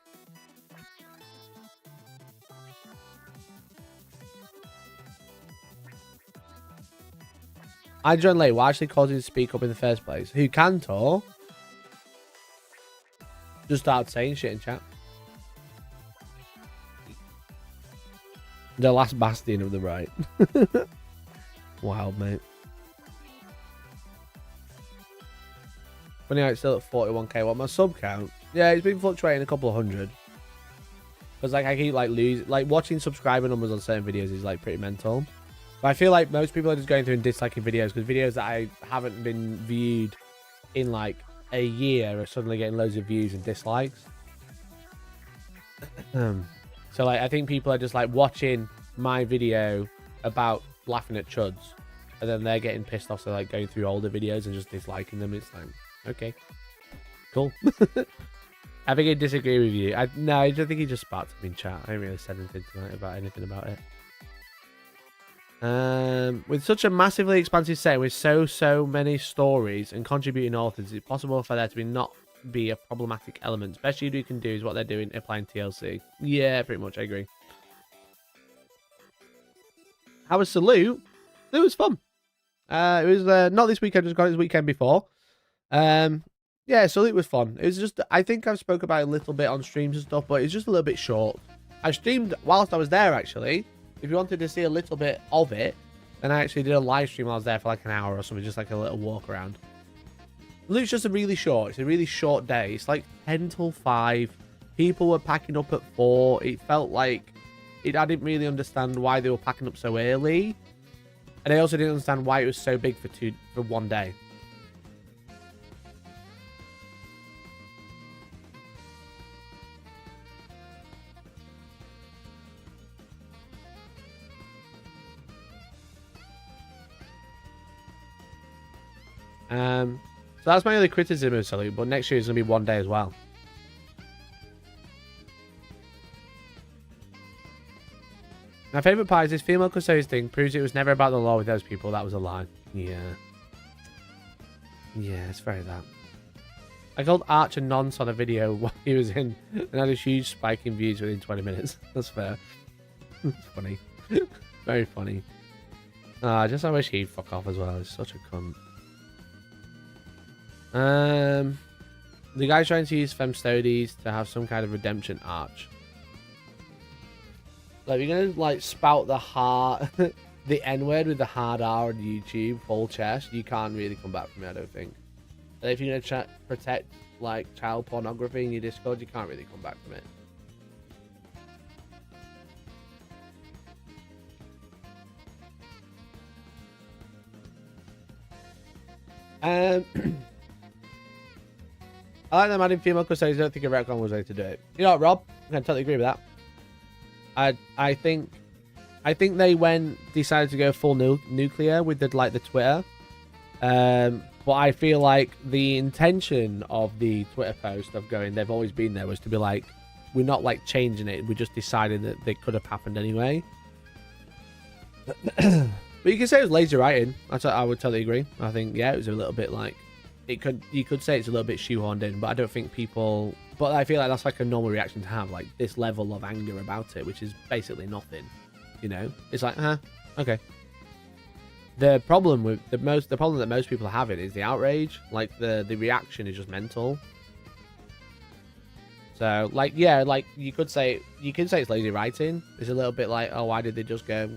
I joined late. What actually caused you to speak up in the first place? Who can talk? Just started saying shit in chat. The last bastion of the right. Wild, mate. Funny how it's still at 41k. What, my sub count? Yeah, it's been fluctuating a couple of hundred. Because like I keep like losing, like watching subscriber numbers on certain videos is like pretty mental. But I feel like most people are just going through and disliking videos because videos that I haven't been viewed in like a year are suddenly getting loads of views and dislikes. So like I think people are just like watching my video about laughing at chuds, and then they're getting pissed off, so like going through older videos and just disliking them. It's like, okay, cool. I think I disagree with you. No, I don't think he just sparked me in chat. I haven't really said anything tonight about anything about it. With such a massively expansive set with so many stories and contributing authors, is it possible for there to not be a problematic element? Best you can do is what they're doing, applying TLC. Yeah, pretty much, I agree. How was Salute? It was fun. It was not this weekend, just got it this weekend before. Yeah, Salute was fun. It was just, I think I've spoke about it a little bit on streams and stuff, but it's just a little bit short. I streamed whilst I was there, actually. If you wanted to see a little bit of it, then I actually did a live stream while I was there for like an hour or something, just like a little walk around. Salute's just a really short, it's a really short day. It's like 10 till 5. People were packing up at 4. It felt like, I didn't really understand why they were packing up so early. And I also didn't understand why it was so big for one day. So that's my only criticism of Salute, but next year is going to be one day as well. My favourite part is this female custodian thing proves it was never about the law with those people. That was a lie. Yeah. Yeah, it's very that. I called Archer nonce on a video while he was in and had a huge spike in views within 20 minutes. That's fair. It's funny. Very funny. I wish he'd fuck off as well. He's such a cunt. The guy's trying to use Femstodes to have some kind of redemption arch. Like, you're gonna like spout the hard, the N-word with the hard R on YouTube, full chest. You can't really come back from it, I don't think. And if you're gonna protect like child pornography in your Discord, you can't really come back from it. I like them adding female custodians. I don't think a retcon was ready to do it. You know what, Rob? I can totally agree with that. I think they decided to go full nuclear with the Twitter. But I feel like the intention of the Twitter post of going, they've always been there, was to be like, we're not like changing it. We just decided that they could have happened anyway. But you can say it was lazy writing. I would totally agree. I think, yeah, it was a little bit like, you could say it's a little bit shoehorned in, but I don't think people, but I feel like that's like a normal reaction to have, like this level of anger about it, which is basically nothing, you know? It's like, okay. The problem that most people are having is the outrage. Like the reaction is just mental. So like, yeah, like you could say it's lazy writing. It's a little bit like, oh, why did they just go,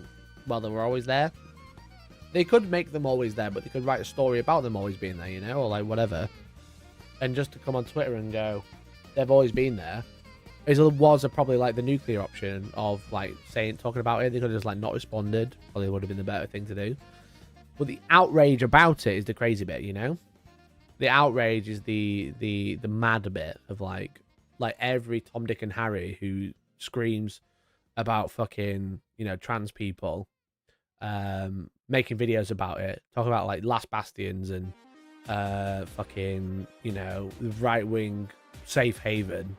well, they were always there. They could make them always there, but they could write a story about them always being there, you know, or like whatever. And just to come on Twitter and go, they've always been there, was probably like the nuclear option of like talking about it. They could have just like not responded. Probably would have been the better thing to do. But the outrage about it is the crazy bit, you know. The outrage is the mad bit of like every Tom, Dick, and Harry who screams about fucking, you know, trans people. Making videos about it, talking about like Last Bastions and fucking, you know, right wing safe haven.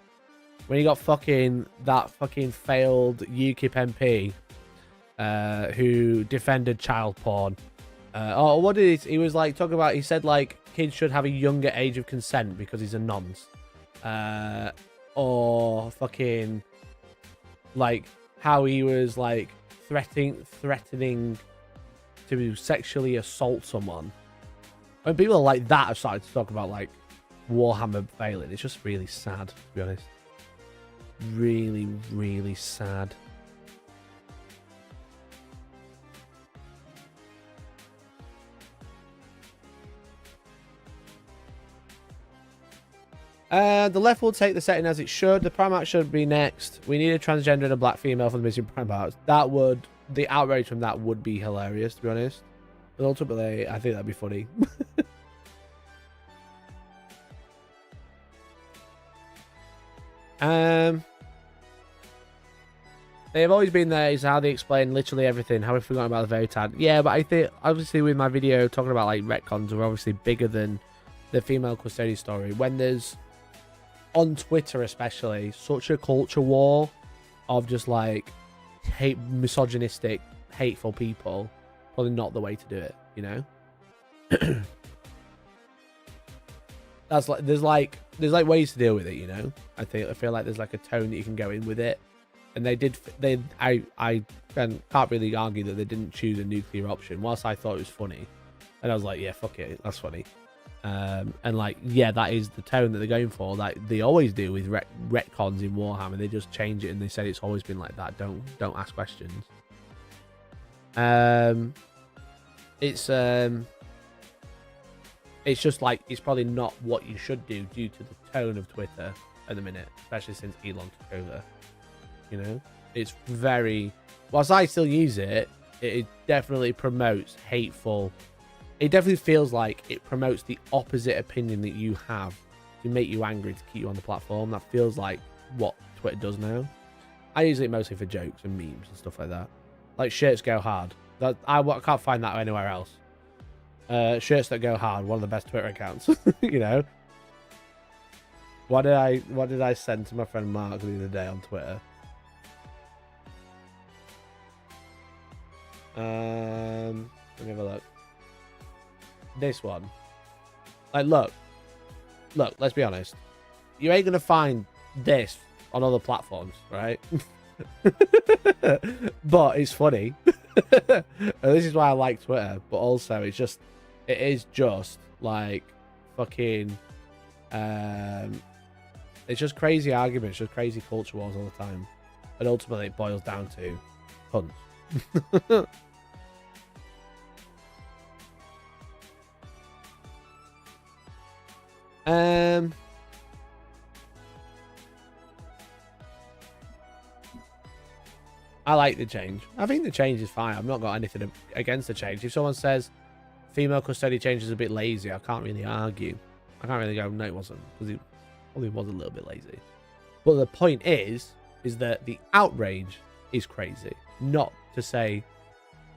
When you got that fucking failed UKIP MP who defended child porn. What did he was like talking about? He said like kids should have a younger age of consent because he's a nonce. Or fucking like how he was like threatening to sexually assault someone. When people like that have started to talk about like Warhammer failing, it's just really sad, to be honest. Really, really sad. The left will take the setting as it should. The Primarch should be next. We need a transgender and a black female for the missing Primarchs. The outrage from that would be hilarious, to be honest. But ultimately, I think that'd be funny. They've always been there is how they explain literally everything. How we've forgotten about the Veritad. Yeah, but I think, obviously, with my video talking about, like, retcons are obviously bigger than the female custodian story. When there's, on Twitter especially, such a culture war of just, like, misogynistic, hateful people, probably not the way to do it, you know? That's like, there's ways to deal with it, you know? I feel like there's, like, a tone that you can go in with it. And I can't really argue that they didn't choose a nuclear option, whilst I thought it was funny. And I was like, yeah, fuck it, that's funny. And like, yeah, that is the tone that they're going for. Like they always do with retcons in Warhammer. They just change it and they said it's always been like that. Don't ask questions. It's just like, it's probably not what you should do due to the tone of Twitter at the minute, especially since Elon took over. You know, it's very, whilst I still use it, it definitely promotes hateful. It definitely feels like it promotes the opposite opinion that you have to make you angry to keep you on the platform. That feels like what Twitter does now. I use it mostly for jokes and memes and stuff like that. Like shirts go hard. I can't find that anywhere else. Shirts that go hard, one of the best Twitter accounts. You know. What did I send to my friend Mark the other day on Twitter? Let me have a look. This one. Like, look, let's be honest. You ain't gonna find this on other platforms, right? But it's funny. And this is why I like Twitter. But also, it is just like fucking. It's just crazy arguments, just crazy culture wars all the time, and ultimately it boils down to cunts. I like the change. I think the change is fine. I've not got anything against the change. If someone says female custody change is a bit lazy, I can't really argue. I can't really go, no, it wasn't, because it probably was a little bit lazy. But the point is that the outrage is crazy. Not to say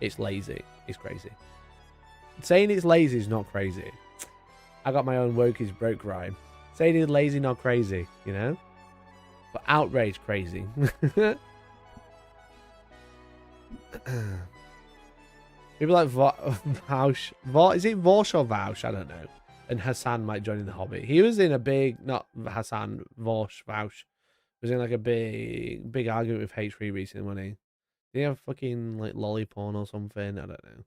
it's lazy. It's crazy. Saying it's lazy is not crazy. I got my own woke is broke rhyme. Saying it's lazy, not crazy, you know? But outrage, crazy. People like Vaush. Is it Vaush or Vaush? I don't know. And Hassan might join in the hobby. He was in a big, not Hassan, Vaush. Was in like a big argument with H3 recently, wasn't he? Did he have fucking like lolly porn or something? I don't know.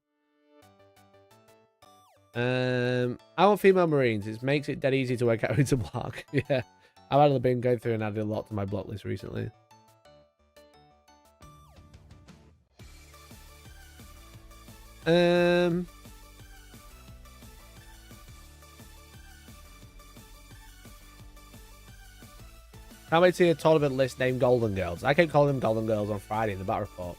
I want female Marines. It makes it dead easy to work out who to block. Yeah. I've actually been going through and added a lot to my block list recently. Can't wait to see a tournament list named Golden Girls. I kept calling them Golden Girls on Friday in the battle report.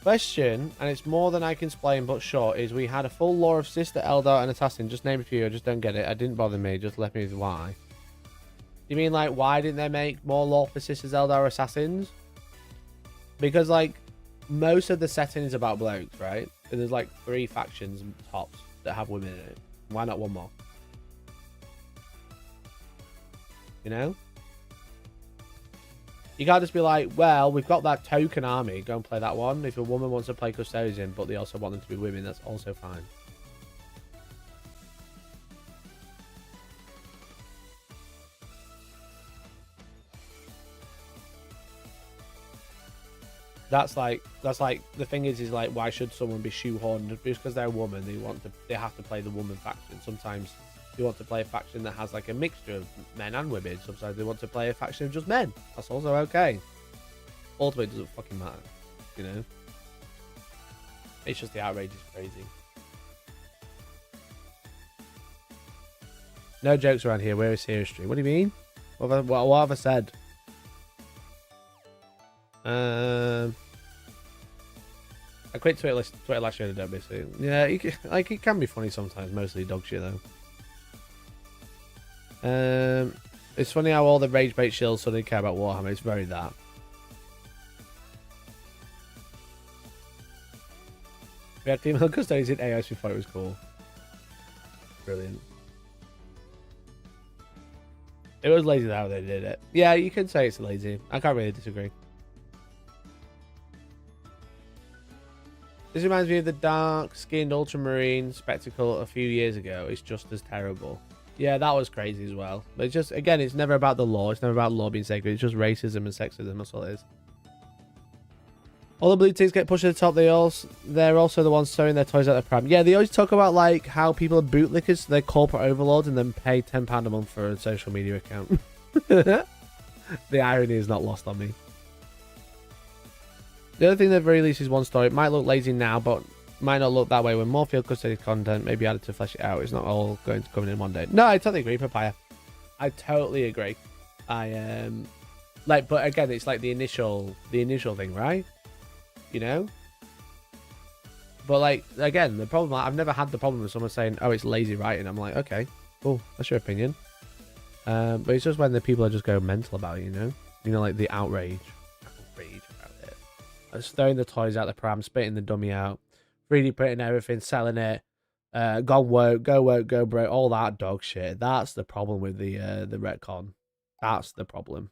Question, and it's more than I can explain, but short, is we had a full lore of Sister, Eldar, and Assassin. Just name a few. I just don't get it. It didn't bother me. Just left me with why. You mean, like, why didn't they make more lore for Sisters, Eldar, or Assassins? Because, like, most of the setting is about blokes, right? And there's, like, 3 factions tops that have women in it. Why not one more? You know? You can't just be like, well, we've got that token army, go and play that one. If a woman wants to play Custodian, but they also want them to be women, that's also fine. That's like the thing is like, why should someone be shoehorned? Just because they're a woman, they have to play the woman faction. Sometimes they want to play a faction that has like a mixture of men and women. Sometimes they want to play a faction of just men. That's also okay. Ultimately, it doesn't fucking matter, you know. It's just the outrage is crazy. No jokes around here. We're a serious stream. What do you mean? What have I said? I quit Twitter last year and I don't miss it. Yeah, it can be funny sometimes. Mostly dog shit though. It's funny how all the rage bait shills suddenly care about Warhammer. It's very that. We had female custodians in AOS before it was cool. Brilliant. It was lazy how they did it. Yeah, you could say it's lazy. I can't really disagree. This reminds me of the dark-skinned ultramarine spectacle a few years ago. It's just as terrible. Yeah, that was crazy as well. But it's just, again, it's never about the law. It's never about law being sacred. It's just racism and sexism. That's all it is. All the blue ticks get pushed to the top. They're also the ones throwing their toys out the pram. Yeah, they always talk about like how people are bootlickers, they're corporate overlords, and then pay £10 a month for a social media account. The irony is not lost on me. The other thing they've released is one story. It might look lazy now, but might not look that way when more field custody content may be added to flesh it out. It's not all going to come in one day. No, I totally agree, Papaya. I totally agree. But again, it's like the initial thing, right? You know? But like, again, the problem, I've never had the problem with someone saying, oh, it's lazy writing. I'm like, okay, cool, that's your opinion. But it's just when the people are just going mental about it, you know? You know, like the outrage about it. Just throwing the toys out the pram, spitting the dummy out, 3D printing everything, selling it, go woke, go broke, all that dog shit. That's the problem with the retcon. That's the problem.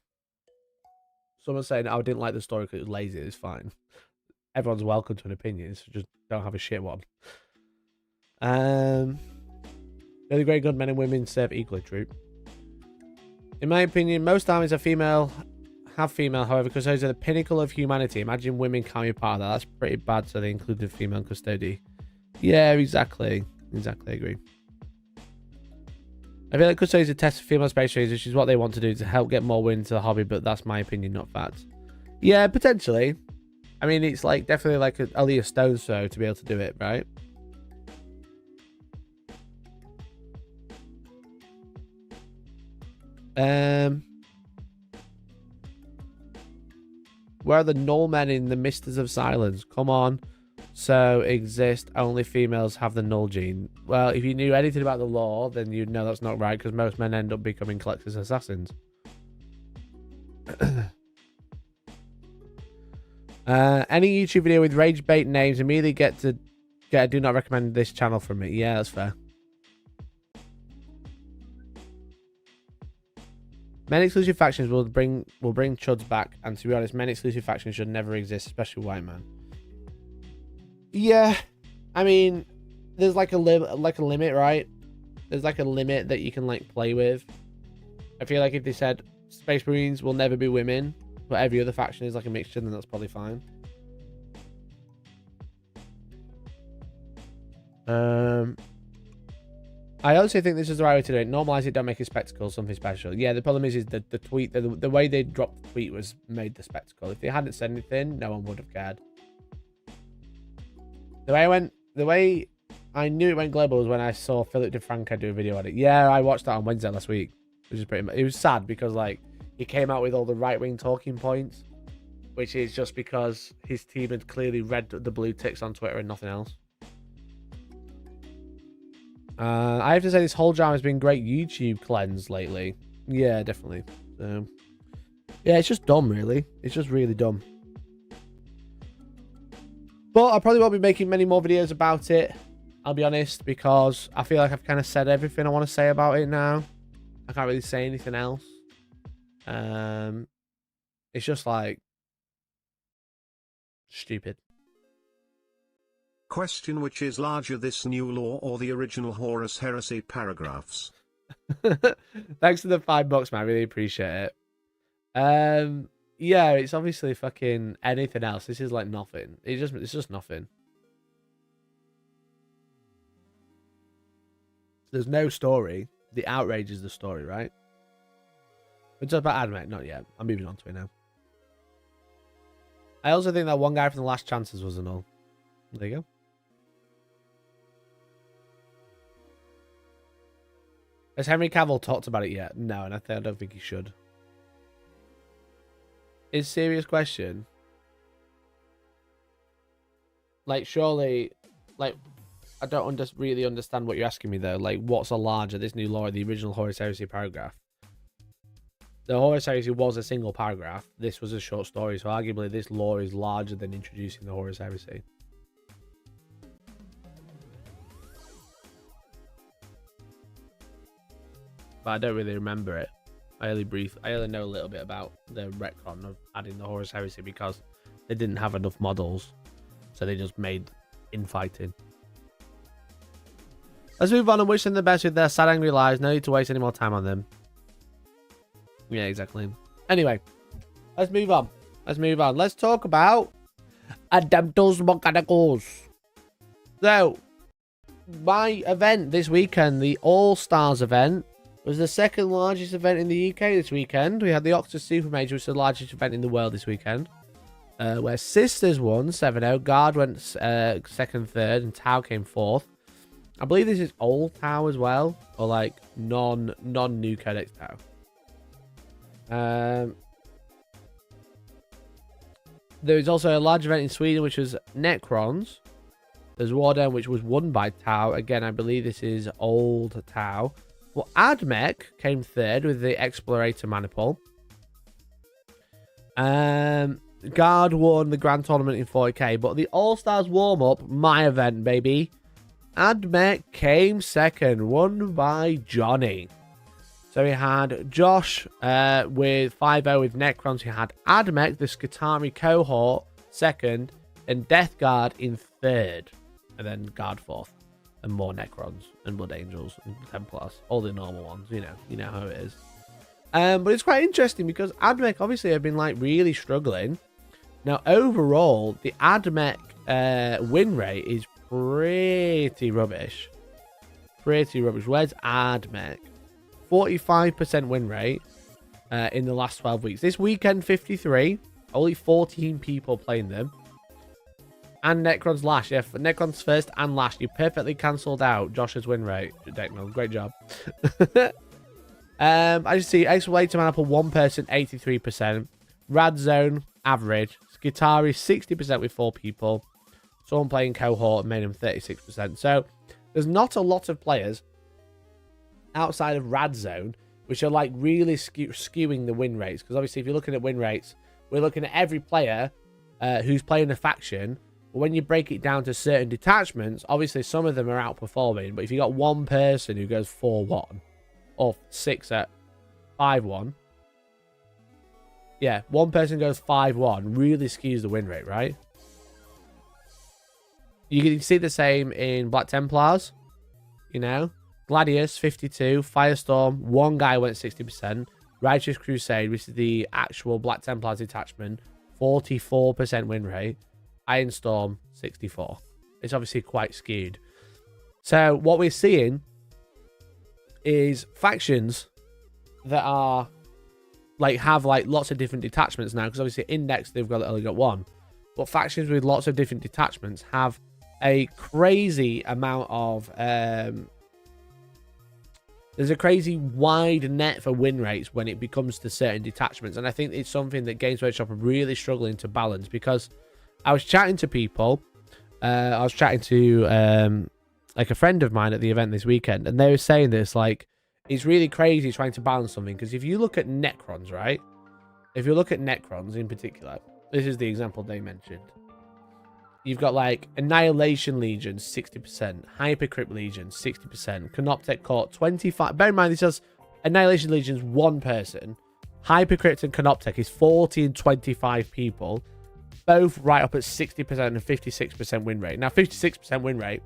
Someone saying, oh, I didn't like the story because it was lazy, it's fine. Everyone's welcome to an opinion, so just don't have a shit one. Really great good men and women serve equally true. In my opinion, most armies are female, however, because those are the pinnacle of humanity. Imagine women can't be part of that. That's pretty bad, so they included female custody. Yeah, exactly. Exactly, I agree. I feel like custody is a test for female space raiders, which is what they want to do to help get more women into the hobby, but that's my opinion, not fact. Yeah, potentially. I mean, it's like definitely like only a stone's throw to be able to do it, right? Where are the null men in the Misters of Silence? Come on. So exist, only females have the null gene. Well, if you knew anything about the law, then you'd know that's not right, because most men end up becoming collectors assassins. Any YouTube video with rage bait names immediately get a do not recommend this channel from me. Yeah, that's fair. Men exclusive factions will bring chuds back, and to be honest, men exclusive factions should never exist, especially white man. Yeah, I mean, there's like a limit, right? There's like a limit that you can like play with. I feel like if they said Space Marines will never be women, but every other faction is like a mixture, then that's probably fine. I also think this is the right way to do it. Normalize it, don't make a spectacle, something special. Yeah, the problem is the tweet, the way they dropped the tweet was made the spectacle. If they hadn't said anything, no one would have cared. The way I knew it went global was when I saw Philip DeFranco do a video on it. Yeah, I watched that on Wednesday last week, which is pretty much, it was sad because like he came out with all the right-wing talking points, which is just because his team had clearly read the blue ticks on Twitter and nothing else. I have to say this whole drama has been great YouTube cleanse lately. Yeah, definitely. So, yeah, it's just dumb, really. It's just really dumb. But I probably won't be making many more videos about it, I'll be honest, because I feel like I've kind of said everything I want to say about it now. I can't really say anything else. It's just like stupid. Question: which is larger, this new law or the original Horus Heresy paragraphs? Thanks for the $5, man. I really appreciate it. Yeah, it's obviously fucking anything else. This is like nothing. It's just nothing. There's no story. The outrage is the story, right? We're talking about Admech, not yet. I'm moving on to it now. I also think that one guy from the Last Chances was a null. There you go. Has Henry Cavill talked about it yet? No, and I don't think he should. It's a serious question. Like, surely, like, I don't really understand what you're asking me, though. Like, what's a larger, this new law or the original Horus Heresy paragraph? The Horus Heresy was a single paragraph. This was a short story, so arguably this law is larger than introducing the Horus Heresy. But I don't really remember it. I only know a little bit about the retcon of adding the Horus Heresy because they didn't have enough models, so they just made infighting. Let's move on and wish them the best with their sad, angry lives. No need to waste any more time on them. Yeah, exactly. Anyway, let's move on. Let's talk about Adeptus Mechanicus. So, my event this weekend, the All-Stars event, was the second largest event in the UK this weekend. We had the Oxford Super Major, which is the largest event in the world this weekend. Where Sisters won 7-0, Guard went second, third, and Tau came fourth. I believe this is old Tau as well, or like non-new Codex Tau. There is also a large event in Sweden, which was Necrons. There's Warhammer, which was won by Tau. Again, I believe this is old Tau. Well, Admech came third with the Explorator Maniple. Guard won the Grand Tournament in 40k, but the All-Stars warm-up, my event, baby. Admech came second, won by Johnny. So we had Josh with 5-0 with Necrons. We had Admech, the Skitarii cohort, second, and Death Guard in third. And then Guard fourth. And more Necrons and Blood Angels and Templars. All the normal ones, you know how it is. But it's quite interesting because Admech obviously have been like really struggling. Now overall, the Admech win rate is pretty rubbish. Where's Admech? 45% win rate in the last 12 weeks. This weekend, 53. Only 14 people playing them. And Necron's last. Yeah, Necron's first and last. You perfectly cancelled out Josh's win rate. Decno, great job. As you see, Explorator Maniple, one person, 83%. Rad Zone, average. Skitarii, 60% with 4 people. Someone playing cohort made him 36%. So, there's not a lot of players outside of Rad Zone, which are like really skewing the win rates. Because obviously, if you're looking at win rates, we're looking at every player who's playing a faction. When you break it down to certain detachments, obviously some of them are outperforming. But if you got one person who goes 4-1 or 6 at 5-1, yeah, one person goes 5-1, really skews the win rate, right? You can see the same in Black Templars, you know. Gladius, 52. Firestorm, one guy went 60%. Righteous Crusade, which is the actual Black Templars detachment, 44% win rate. Ironstorm, 64. It's obviously quite skewed. So what we're seeing is factions that are have lots of different detachments now, because obviously Index they've only got one. But factions with lots of different detachments have a crazy amount of there's a crazy wide net for win rates when it becomes to certain detachments. And I think it's something that Games Workshop are really struggling to balance, because I was chatting to people. I was chatting to a friend of mine at the event this weekend, and they were saying this, it's really crazy trying to balance something, because if you look at Necrons, right? If you look at Necrons in particular, this is the example they mentioned. You've got Annihilation Legion, 60%. Hypercrypt Legion, 60%. Canoptech Court, 25%. Bear in mind, this says Annihilation Legion's one person. Hypercrypt and Canoptech is 40 and 25 people. Both right up at 60% and 56% win rate. Now, 56% win rate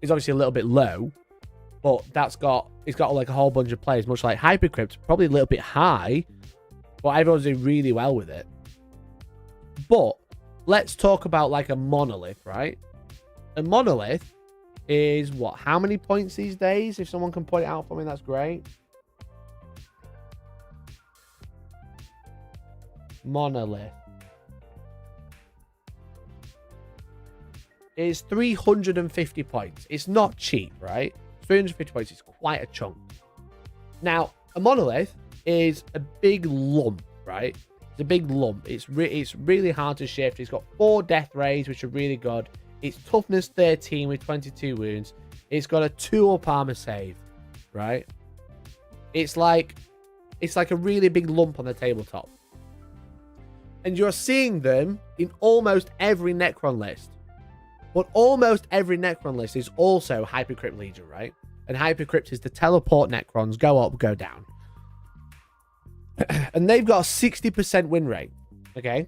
is obviously a little bit low, but it's got a whole bunch of players, much like Hypercrypt, probably a little bit high, but everyone's doing really well with it. But let's talk about a monolith, right? A monolith is what? How many points these days? If someone can point it out for me, that's great. Monolith is 350 points. It's not cheap, right? 350 points is quite a chunk. Now, a monolith is a big lump, right? It's a big lump. It's really hard to shift. It's got 4 death rays, which are really good. It's toughness 13 with 22 wounds. It's got a 2-up armor save, right? It's like a really big lump on the tabletop. And you're seeing them in almost every Necron list. But almost every Necron list is also Hypercrypt Legion, right? And Hypercrypt is the teleport Necrons, go up, go down. And they've got a 60% win rate, okay?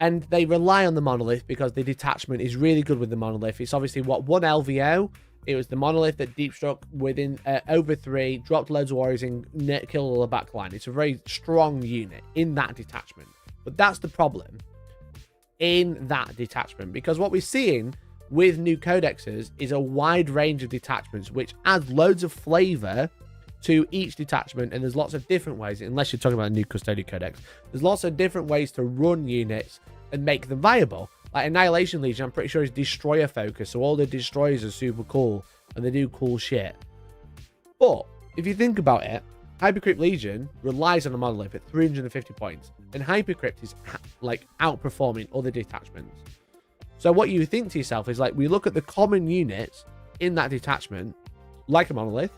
And they rely on the monolith because the detachment is really good with the monolith. It's obviously what, 1 LVO. It was the monolith that deep struck within over 3, dropped loads of warriors and killed all the back line. It's a very strong unit in that detachment. But that's the problem in that detachment, because what we're seeing with new codexes is a wide range of detachments, which adds loads of flavor to each detachment. And there's lots of different ways, unless you're talking about a new custodial codex, there's lots of different ways to run units and make them viable. Like Annihilation Legion, I'm pretty sure is destroyer focused, so all the destroyers are super cool and they do cool shit. But if you think about it, Hypercrypt Legion relies on a monolith at 350 points, and Hypercrypt is like outperforming other detachments. So what you think to yourself is, like, we look at the common units in that detachment, like a monolith,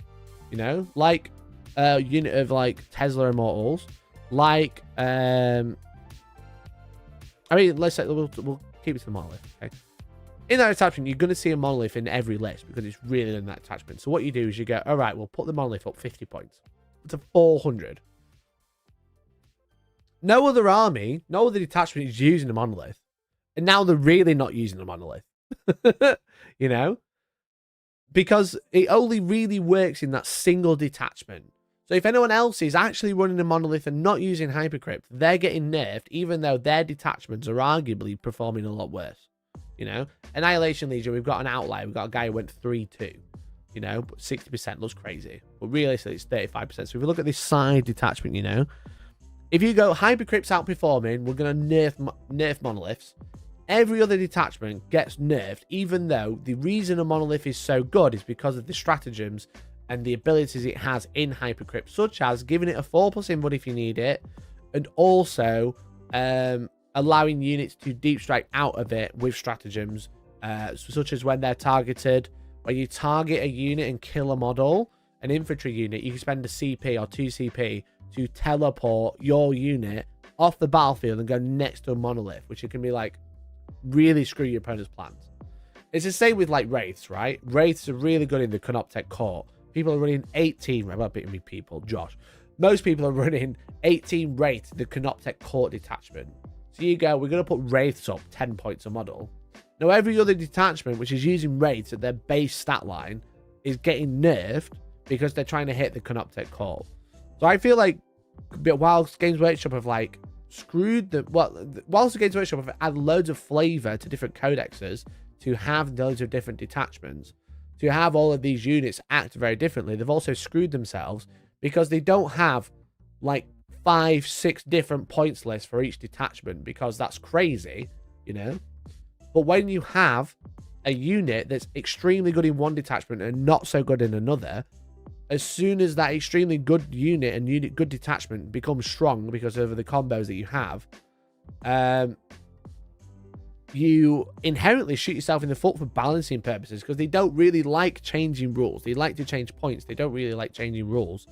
you know, like a unit of like Tesla Immortals, like I mean, let's say we'll keep it to the monolith, okay? In that attachment, you're going to see a monolith in every list because it's really in that attachment. So what you do is you go, all right, we'll put the monolith up 50 points to 400. No other army, no other detachment is using a monolith. And now they're really not using a monolith. You know? Because it only really works in that single detachment. So if anyone else is actually running a monolith and not using Hypercrypt, they're getting nerfed, even though their detachments are arguably performing a lot worse. You know? Annihilation Legion, we've got an outlier. We've got a guy who went 3-2. You know? But 60% looks crazy. But realistically, it's 35%. So if we look at this side detachment, you know? If you go Hypercrypt's outperforming, we're going to nerf monoliths. Every other detachment gets nerfed, even though the reason a monolith is so good is because of the stratagems and the abilities it has in Hypercrypt, such as giving it a 4+ input if you need it, and also allowing units to deep strike out of it with stratagems, such as when they're targeted. When you target a unit and kill a model, an infantry unit, you can spend a CP or 2 CP to teleport your unit off the battlefield and go next to a monolith, which it can be like really screw your opponent's plans. It's the same with like Wraiths, right? Wraiths are really good in the Canoptech Court. People are running 18, I'm not beating me people, Josh. Most people are running 18 Wraiths, the Canoptech Court detachment. So you go, we're going to put Wraiths up 10 points a model. Now every other detachment which is using Wraiths at their base stat line is getting nerfed because they're trying to hit the Canoptech Court. So I feel like whilst Games Workshop have like screwed the, whilst the Games Workshop have added loads of flavor to different codexes to have loads of different detachments, to have all of these units act very differently, they've also screwed themselves because they don't have like 5-6 different points lists for each detachment, because that's crazy, you know. But when you have a unit that's extremely good in one detachment and not so good in another, as soon as that extremely good unit and good detachment becomes strong because of the combos that you have, you inherently shoot yourself in the foot for balancing purposes, because they don't really like changing rules. They like to change points. They don't really like changing rules.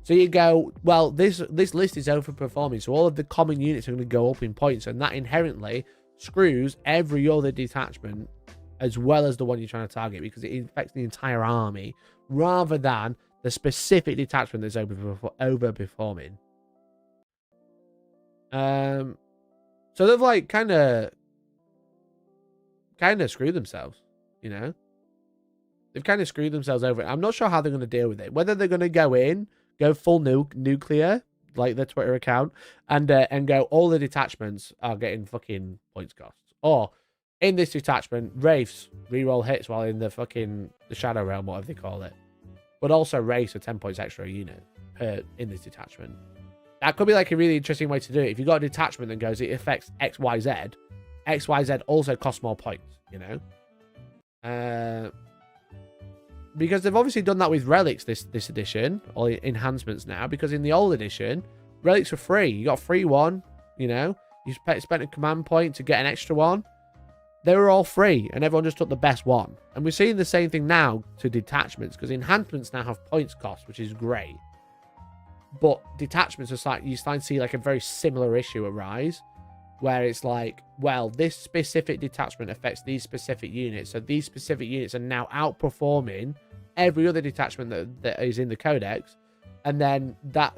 So you go, well, this list is overperforming, so all of the common units are going to go up in points, and that inherently screws every other detachment as well as the one you're trying to target, because it affects the entire army rather than the specific detachment that's overperforming. So they've like kind of screwed themselves, you know. They've kind of screwed themselves over. I'm not sure how they're going to deal with it. Whether they're going to go full nuclear, like their Twitter account, and go all the detachments are getting fucking points costs, or in this detachment, Wraiths reroll hits while in the Shadow Realm, whatever they call it. But also Wraiths are 10 points extra a unit in this detachment. That could be like a really interesting way to do it. If you've got a detachment that goes, it affects XYZ. XYZ also costs more points, you know? because they've obviously done that with relics this edition, or enhancements now, because in the old edition, relics were free. You got a free one, you know. You spent a command point to get an extra one. They were all free, and everyone just took the best one. And we're seeing the same thing now to detachments, because enhancements now have points cost, which is great. But detachments are like, you start to see like a very similar issue arise, where it's like, well, this specific detachment affects these specific units, so these specific units are now outperforming every other detachment that is in the codex, and then that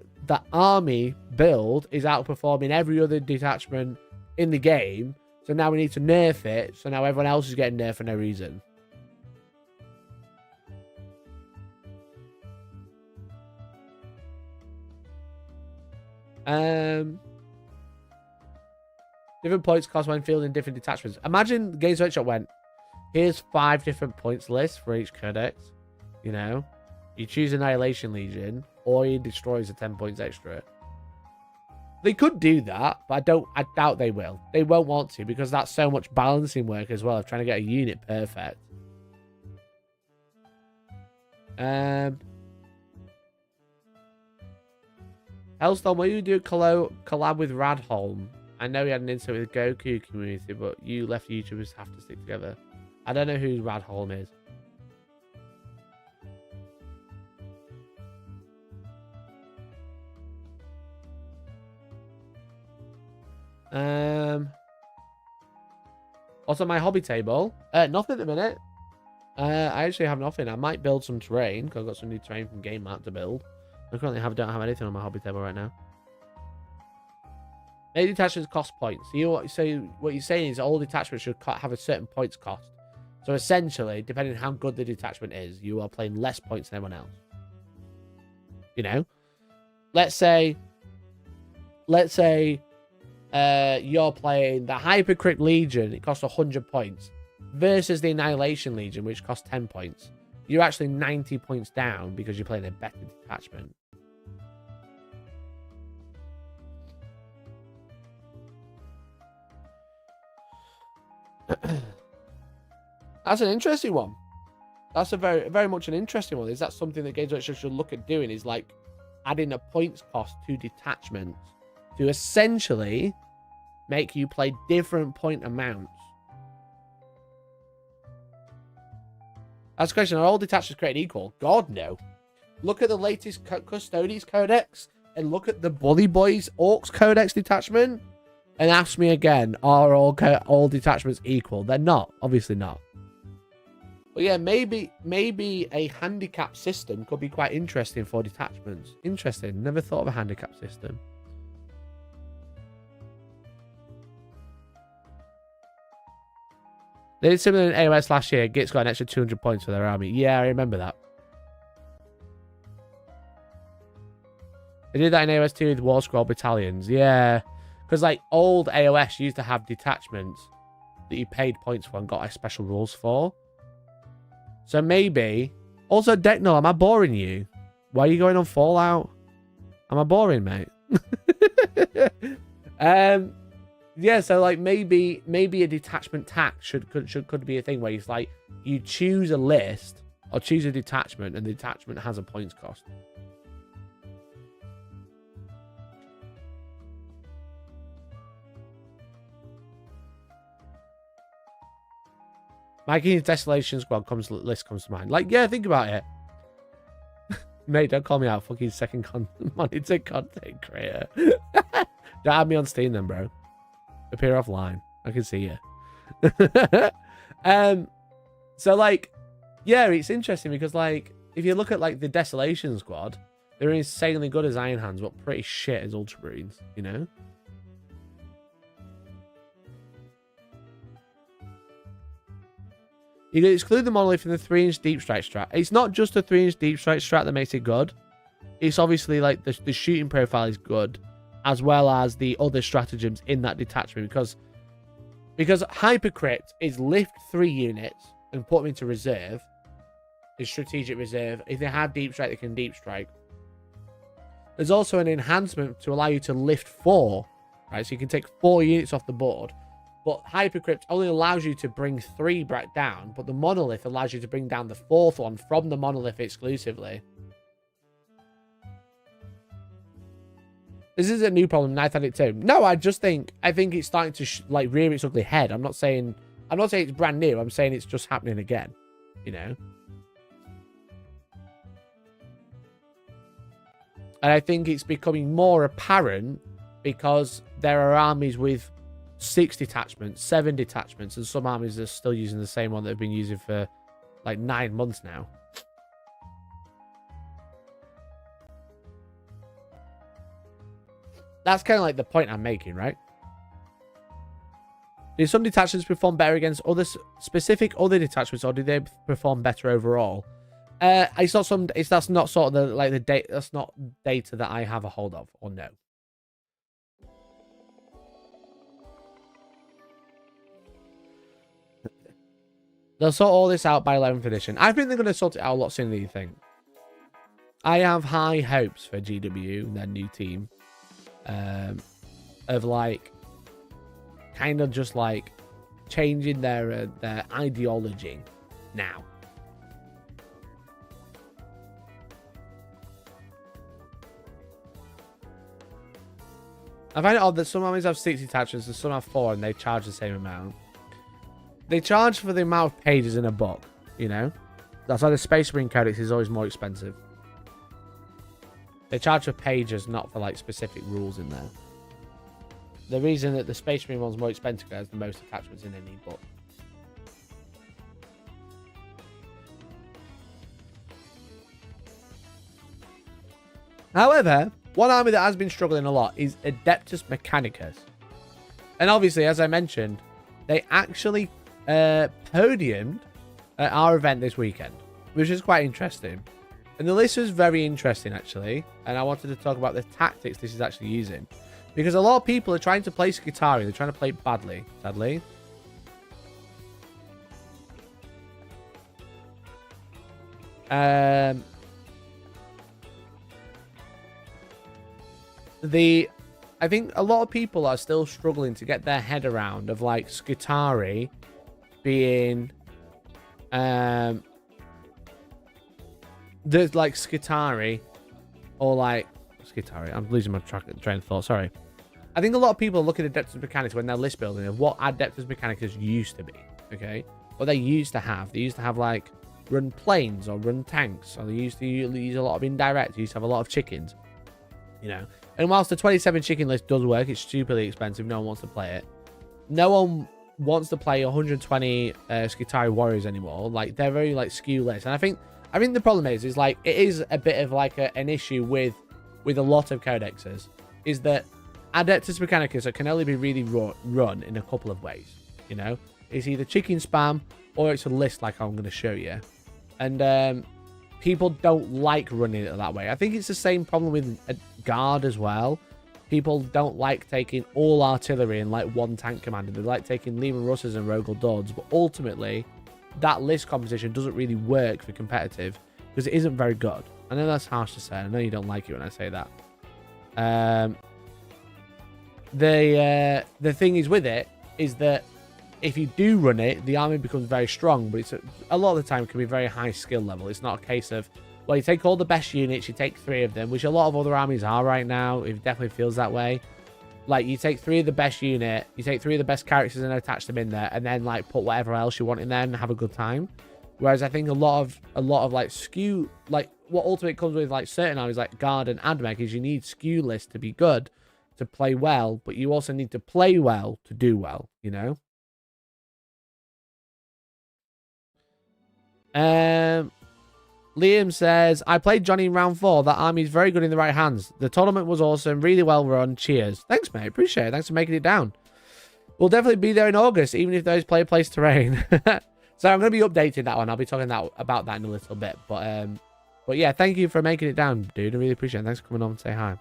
army build is outperforming every other detachment in the game, so now we need to nerf it, so now everyone else is getting nerfed for no reason. Different points cost when fielding different detachments. Imagine Games Workshop went, here's 5 different points lists for each codex. You know, you choose Annihilation Legion, or he destroys the 10 points extra. They could do that, but I doubt they will. They won't want to, because that's so much balancing work as well of trying to get a unit perfect. Hellstorm, will you do a collab with Radholm? I know he had an insight with the Goku community, but you left YouTubers have to stick together. I don't know who Radholm is. Also, my hobby table. Nothing at the minute. I actually have nothing. I might build some terrain, because I've got some new terrain from Game Mart to build. I currently don't have anything on my hobby table right now. Maybe detachments cost points. So what you're saying is all detachments should have a certain points cost. So essentially, depending on how good the detachment is, you are playing less points than everyone else. You know? Let's say you're playing the Hypercrypt Legion, it costs 100 points, versus the Annihilation Legion, which costs 10 points. You're actually 90 points down because you're playing a better detachment. That's an interesting one. That's a very much an interesting one. Is that something that Games Workshop should look at doing? Is like adding a points cost to detachments to essentially make you play different point amounts. That's the question. Are all detachments created equal? God, no. Look at the latest Custodes Codex and look at the Bully Boys Orcs Codex detachment and ask me again, are all detachments equal? They're not. Obviously not. But yeah, maybe a handicap system could be quite interesting for detachments. Interesting. Never thought of a handicap system. They did similar in AOS last year. Git's got an extra 200 points for their army. Yeah, I remember that. They did that in AOS 2 with War Squad battalions. Yeah. Because like old AOS used to have detachments that you paid points for and got special rules for. So maybe... Also, Decknull, am I boring you? Why are you going on Fallout? Am I boring, mate? Yeah, so like maybe a detachment tax could be a thing where it's like you choose a list or choose a detachment and the detachment has a points cost. Mikey's Desolation Squad list comes to mind. Like, yeah, think about it. Mate, don't call me out. Fucking second monitor content creator. Don't have me on Steam then, bro. Appear offline. I can see you. So like, yeah, it's interesting because like, if you look at like the Desolation Squad, they're insanely good as Iron Hands, but pretty shit as Ultramarines, you know? You can exclude the monolith from the 3-inch deep strike strat. It's not just a 3-inch deep strike strat that makes it good. It's obviously like the shooting profile is good, as well as the other stratagems in that detachment. Because Hypercrypt is lift 3 units and put them into reserve. Is strategic reserve. If they have deep strike, they can deep strike. There's also an enhancement to allow you to lift 4. Right, so you can take 4 units off the board. But Hypercrypt only allows you to bring 3 back down, but the Monolith allows you to bring down the 4th one from the Monolith exclusively. This is a new problem, and I thought it too. No, I think it's starting to like rear its ugly head. I'm not saying it's brand new. I'm saying it's just happening again, you know. And I think it's becoming more apparent because there are armies with 6 detachments, 7 detachments, and some armies are still using the same one that they've been using for like 9 months now. That's kind of like the point I'm making, right? Do some detachments perform better against other specific other detachments, or do they perform better overall? It's not that's not sort of the data. That's not data that I have a hold of, or no. They'll sort all this out by 11th edition. I think they're going to sort it out a lot sooner than you think. I have high hopes for GW and their new team. Of like kind of just like changing their ideology now. I find it odd that some armies have 6 detachments and some have 4 and they charge the same amount. They charge for the amount of pages in a book, you know? That's why the Space Marine Codex is always more expensive. They charge for pages, not for like specific rules in there. The reason that the Space Marine one's more expensive is the most attachments in any book. However, one army that has been struggling a lot is Adeptus Mechanicus. And obviously, as I mentioned, they actually podiumed at our event this weekend, which is quite interesting. And the list was very interesting, actually. And I wanted to talk about the tactics this is actually using. Because a lot of people are trying to play Skitarii. They're trying to play it badly, sadly. I think a lot of people are still struggling to get their head around of like Skitarii being there's like Skitarii or like Skitarii. I'm losing my train of thought. Sorry. I think a lot of people look at Adeptus Mechanicus when they're list building of what Adeptus Mechanicus used to be. Okay, what they used to have. They used to have like run planes or run tanks, or they used to use a lot of indirect. They used to have a lot of chickens. You know, and whilst the 27 chicken list does work, it's stupidly expensive. No one wants to play it. No one wants to play 120 Skitarii warriors anymore. Like they're very like skew lists, and I think the problem is like it is a bit of like an issue with a lot of codexes is that Adeptus Mechanicus can only be really run in a couple of ways. You know, it's either chicken spam or it's a list like I'm going to show you, and people don't like running it that way. I think it's the same problem with a guard as well. People don't like taking all artillery and like one tank commander. They like taking Lehman Russes and Rogel Dodds, but ultimately that list composition doesn't really work for competitive because it isn't very good. I know that's harsh to say. I know you don't like it when I say that. The thing is with it is that if you do run it, the army becomes very strong, but it's a lot of the time it can be very high skill level. It's not a case of, well, you take all the best units, you take 3 of them, which a lot of other armies are right now. It definitely feels that way. Like, you take 3 of the best unit, you take 3 of the best characters and attach them in there, and then, like, put whatever else you want in there and have a good time. Whereas I think a lot of like, skew, like, what ultimately comes with, like, certain armies, like Guard and Admech, is you need skew lists to be good, to play well, but you also need to play well to do well, you know? Liam says, I played Johnny in round 4. That army is very good in the right hands. The tournament was awesome. Really well run. Cheers. Thanks, mate. Appreciate it. Thanks for making it down. We'll definitely be there in August, even if those play place terrain. So I'm going to be updating that one. I'll be talking about that in a little bit. But yeah, thank you for making it down, dude. I really appreciate it. Thanks for coming on and say hi.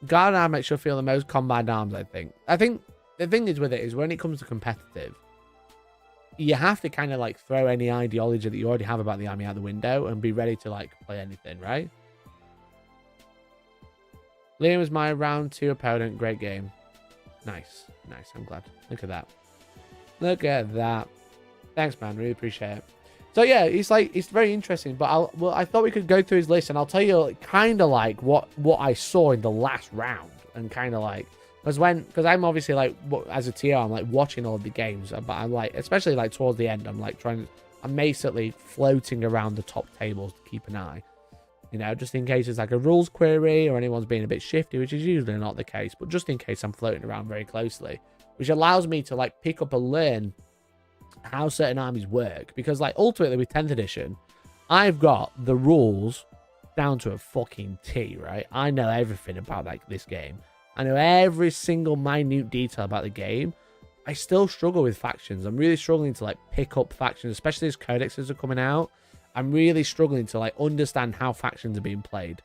Guard and Admech should feel the most combined arms, I think. I think the thing is with it is when it comes to competitive, you have to kind of like throw any ideology that you already have about the army out the window and be ready to like play anything, right? Liam was my round 2 opponent. Great game. Nice. Nice. I'm glad. Look at that. Look at that. Thanks, man. Really appreciate it. So, yeah, it's very interesting. But I thought we could go through his list, and I'll tell you kind of like what I saw in the last round. And kind of like, because I'm obviously like, as a TR, I'm like watching all of the games. But I'm like, especially like towards the end, I'm like I'm basically floating around the top tables to keep an eye. You know, just in case it's like a rules query or anyone's being a bit shifty, which is usually not the case. But just in case, I'm floating around very closely, which allows me to like pick up and learn how certain armies work. Because like ultimately with 10th edition, I've got the rules down to a fucking T, right? I know everything about like this game. I know every single minute detail about the game. I still struggle with factions. I'm really struggling to like pick up factions, especially as codexes are coming out. I'm really struggling to like understand how factions are being played.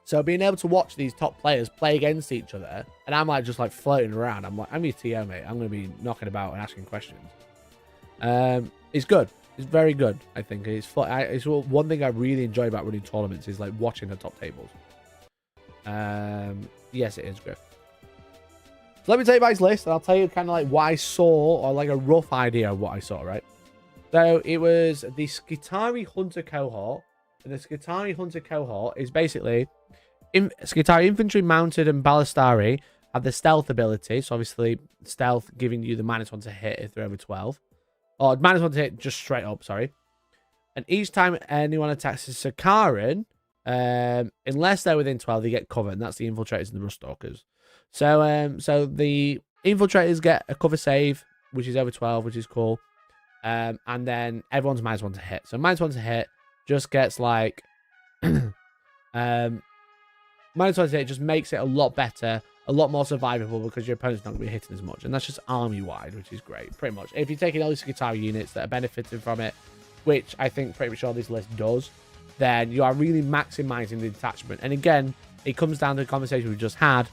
So being able to watch these top players play against each other, and I'm like just like floating around. I'm your TO, mate. I'm going to be knocking about and asking questions. It's good. It's very good, I think. It's fun. It's one thing I really enjoy about running tournaments is like watching the top tables. Yes, it is, Griff. So let me tell you about his list, and I'll tell you kind of like what I saw, or like a rough idea of what I saw, right? So it was the Skitari Hunter cohort. And the Skitari Hunter cohort is basically Skitari Infantry, Mounted, and Ballistari have the stealth ability. So obviously, stealth giving you the -1 to hit if they're over 12. Or -1 to hit just straight up, sorry. And each time anyone attacks a Sakaran, unless they're within 12, they get cover. And that's the Infiltrators and the Ruststalkers. So the Infiltrators get a cover save, which is over 12, which is cool. And then everyone's -1 to hit. So -1 to hit just gets like... -1 to hit just makes it a lot better, a lot more survivable, because your opponent's not going to be hitting as much. And that's just army-wide, which is great, pretty much. If you're taking all these Skitari units that are benefiting from it, which I think pretty much all this list does, then you are really maximizing the detachment. And again, it comes down to the conversation we just had.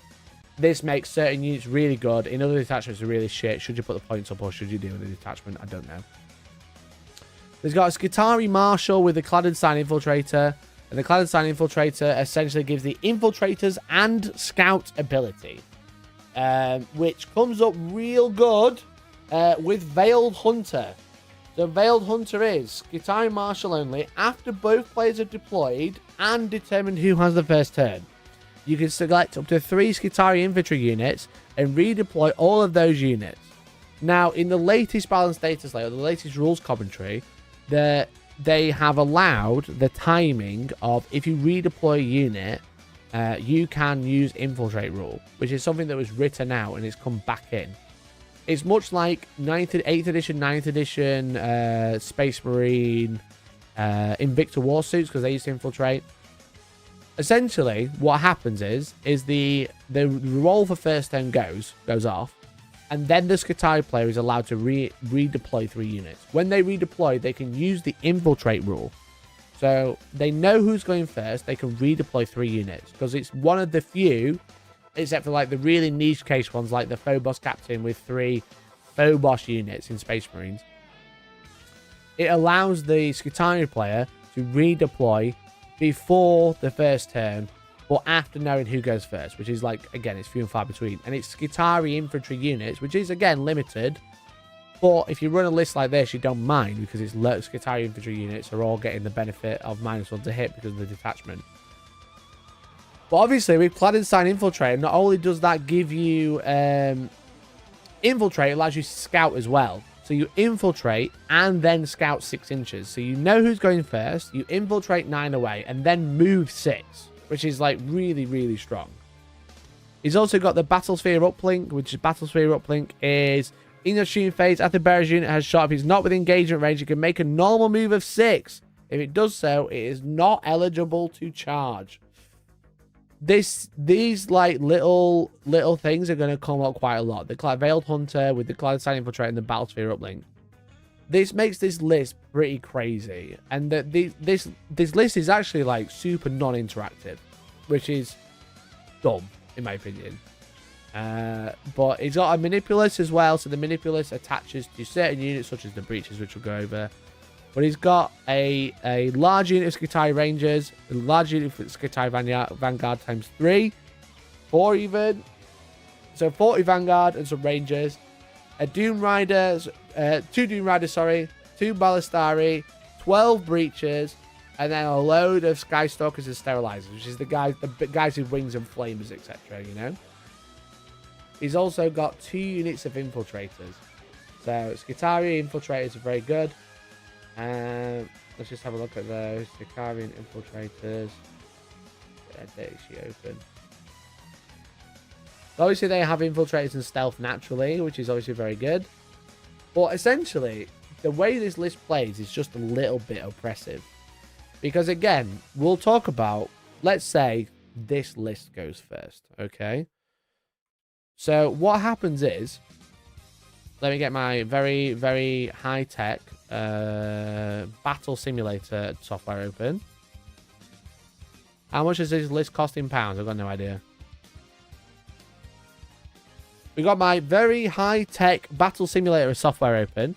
This makes certain units really good. In other detachments are really shit. Should you put the points up or should you deal with the detachment? I don't know. There's got a Skitari Marshal with the Claddenstein Infiltrator. And the Claddenstein Infiltrator essentially gives the Infiltrators and Scout ability. Which comes up real good with Veiled Hunter. The Veiled Hunter is Skitari Marshal only after both players are deployed and determined who has the first turn. You can select up to 3 Skitari infantry units and redeploy all of those units. Now, in the latest balance status layout, the latest rules commentary, they have allowed the timing of if you redeploy a unit, you can use infiltrate rule, which is something that was written out and it's come back in. It's much like 8th edition, 9th edition, Space Marine, Invicta Warsuits, because they used to infiltrate. Essentially, what happens is the roll for first turn goes off, and then the Skitari player is allowed to redeploy 3 units. When they redeploy, they can use the infiltrate rule. So they know who's going first. They can redeploy 3 units, because it's one of the few, except for like the really niche case ones, like the Phobos Captain with 3 Phobos units in Space Marines. It allows the Skitari player to redeploy before the first turn, but after knowing who goes first, which is like, again, it's few and far between. And it's Skitari infantry units, which is, again, limited. But if you run a list like this, you don't mind, because it's Skitari infantry units are all getting the benefit of -1 to hit because of the detachment. But obviously, with Claddenstein Infiltrate, not only does that give you infiltrate, it allows you to scout as well. So you infiltrate and then scout 6 inches. So you know who's going first. You infiltrate 9 away and then move 6, which is like really, really strong. He's also got the Battlesphere uplink, which is Battlesphere uplink is in your shooting phase after bearer's unit has shot. If he's not within engagement range, you can make a normal move of 6. If it does so, it is not eligible to charge. These like little things are going to come up quite a lot. The Veiled Hunter with the Claddenstein Infiltrator and the Battlesphere uplink. This makes this list pretty crazy, and this list is actually like super non-interactive, which is dumb in my opinion. But it's got a Manipulus as well, so the Manipulus attaches to certain units such as the Breaches, which we'll go over. But he's got a large unit of Skitarii Rangers, a large unit of Skitarii Vanguard times 3, 4 even. So 40 Vanguard and some Rangers. A Doom Riders, 2 Doom Riders, sorry, 2 Ballistari, 12 Breachers, and then a load of Skystalkers and Sterilizers, which is the guys with wings and flamers, etc., you know? He's also got 2 units of Infiltrators. So Skitarii Infiltrators are very good. Let's just have a look at those. Skitarii Infiltrators. There she open. Obviously, they have Infiltrators and Stealth naturally, which is obviously very good. But essentially, the way this list plays is just a little bit oppressive. Because again, we'll talk about, let's say, this list goes first, okay? So what happens is, let me get my very, very high-tech battle simulator software open. How much does this list cost in pounds? I've got no idea. We got my very high-tech battle simulator software open.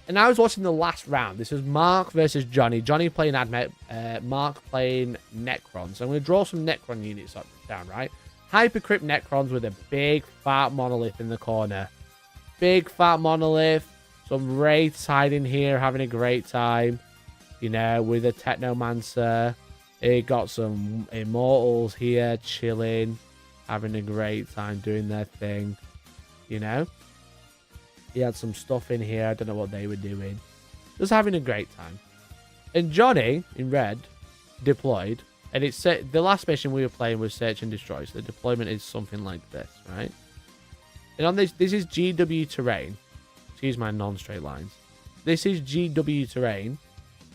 And I was watching the last round. This was Mark versus Johnny. Johnny playing Admech, Mark playing Necrons. So I'm going to draw some Necron units up down, right? Hypercrypt Necrons with a big fat monolith in the corner. Big fat monolith. Some wraiths hiding here, having a great time. You know, with a Technomancer. It got some Immortals here, chilling. Having a great time doing their thing. You know? He had some stuff in here. I don't know what they were doing. Just having a great time. And Johnny, in red, deployed. And it's the last mission we were playing was Search and Destroy. So the deployment is something like this, right? And on this is GW terrain. Excuse my non-straight lines. This is GW terrain.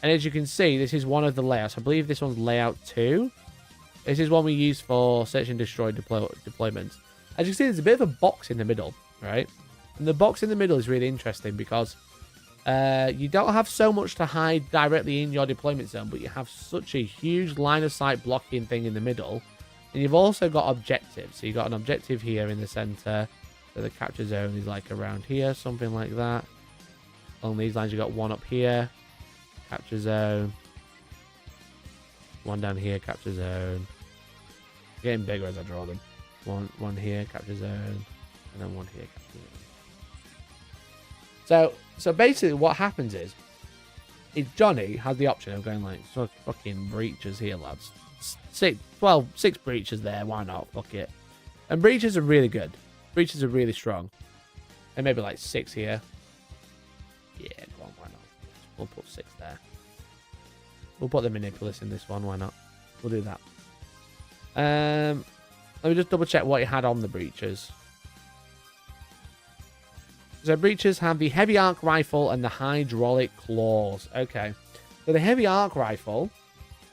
And as you can see, this is one of the layouts. I believe this one's layout 2. This is one we use for Search and Destroy deployments. As you can see, there's a bit of a box in the middle, right? And the box in the middle is really interesting because you don't have so much to hide directly in your deployment zone, but you have such a huge line of sight blocking thing in the middle. And you've also got objectives. So you've got an objective here in the center. So the capture zone is like around here, something like that. Along these lines, you've got one up here. Capture zone. One down here, capture zone. Getting bigger as I draw them. One here, capture zone. And then one here, capture zone. So basically what happens is Johnny had the option of going like, so fucking breaches here, lads. 6 breaches there, why not? Fuck it. And breaches are really good. Breaches are really strong. And maybe like 6 here. Yeah, go on, why not? We'll put 6 there. We'll put the Manipulus in this one, why not? We'll do that. Let me just double check what he had on the breaches. So breaches have the heavy arc rifle and the hydraulic claws. Okay. So the heavy arc rifle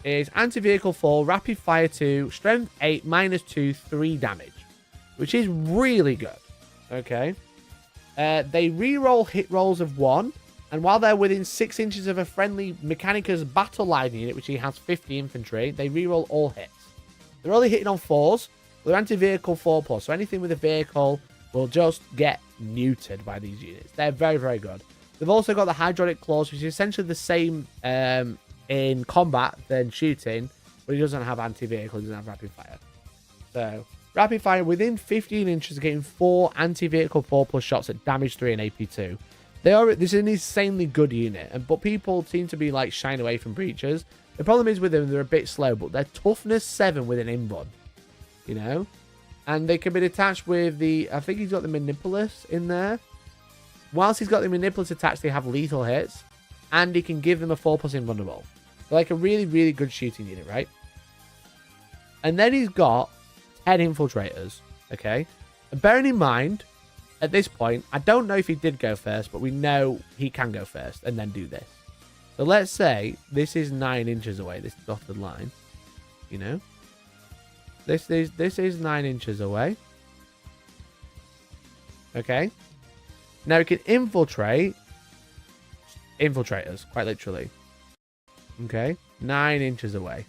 is anti-vehicle 4, rapid fire 2, strength 8, -2, 3 damage. Which is really good. Okay. They reroll hit rolls of 1. And while they're within 6 inches of a friendly Mechanicus battle line unit, which he has 50 infantry, they reroll all hits. They're only hitting on 4s. They're anti-vehicle 4+. So anything with a vehicle will just get neutered by these units. They're very, very good. They've also got the hydraulic claws, which is essentially the same in combat than shooting, but he doesn't have anti-vehicle, he doesn't have rapid fire. So, rapid fire within 15 inches, getting 4 anti-vehicle 4+ shots at damage 3 and AP 2. This is an insanely good unit, but people seem to be like shying away from breaches. The problem is with them, they're a bit slow, but they're toughness 7 with an inrun. You know? And they can be attached with the... I think he's got the Manipulus in there. Whilst he's got the Manipulus attached, they have lethal hits. And he can give them a 4+ invulnerable. They're like a really, really good shooting unit, right? And then he's got 10 infiltrators. Okay? And bearing in mind, at this point, I don't know if he did go first, but we know he can go first and then do this. So let's say this is 9 inches away, this dotted line. You know? This is 9 inches away. Okay. Now we can infiltrate infiltrators, quite literally. Okay. 9 inches away.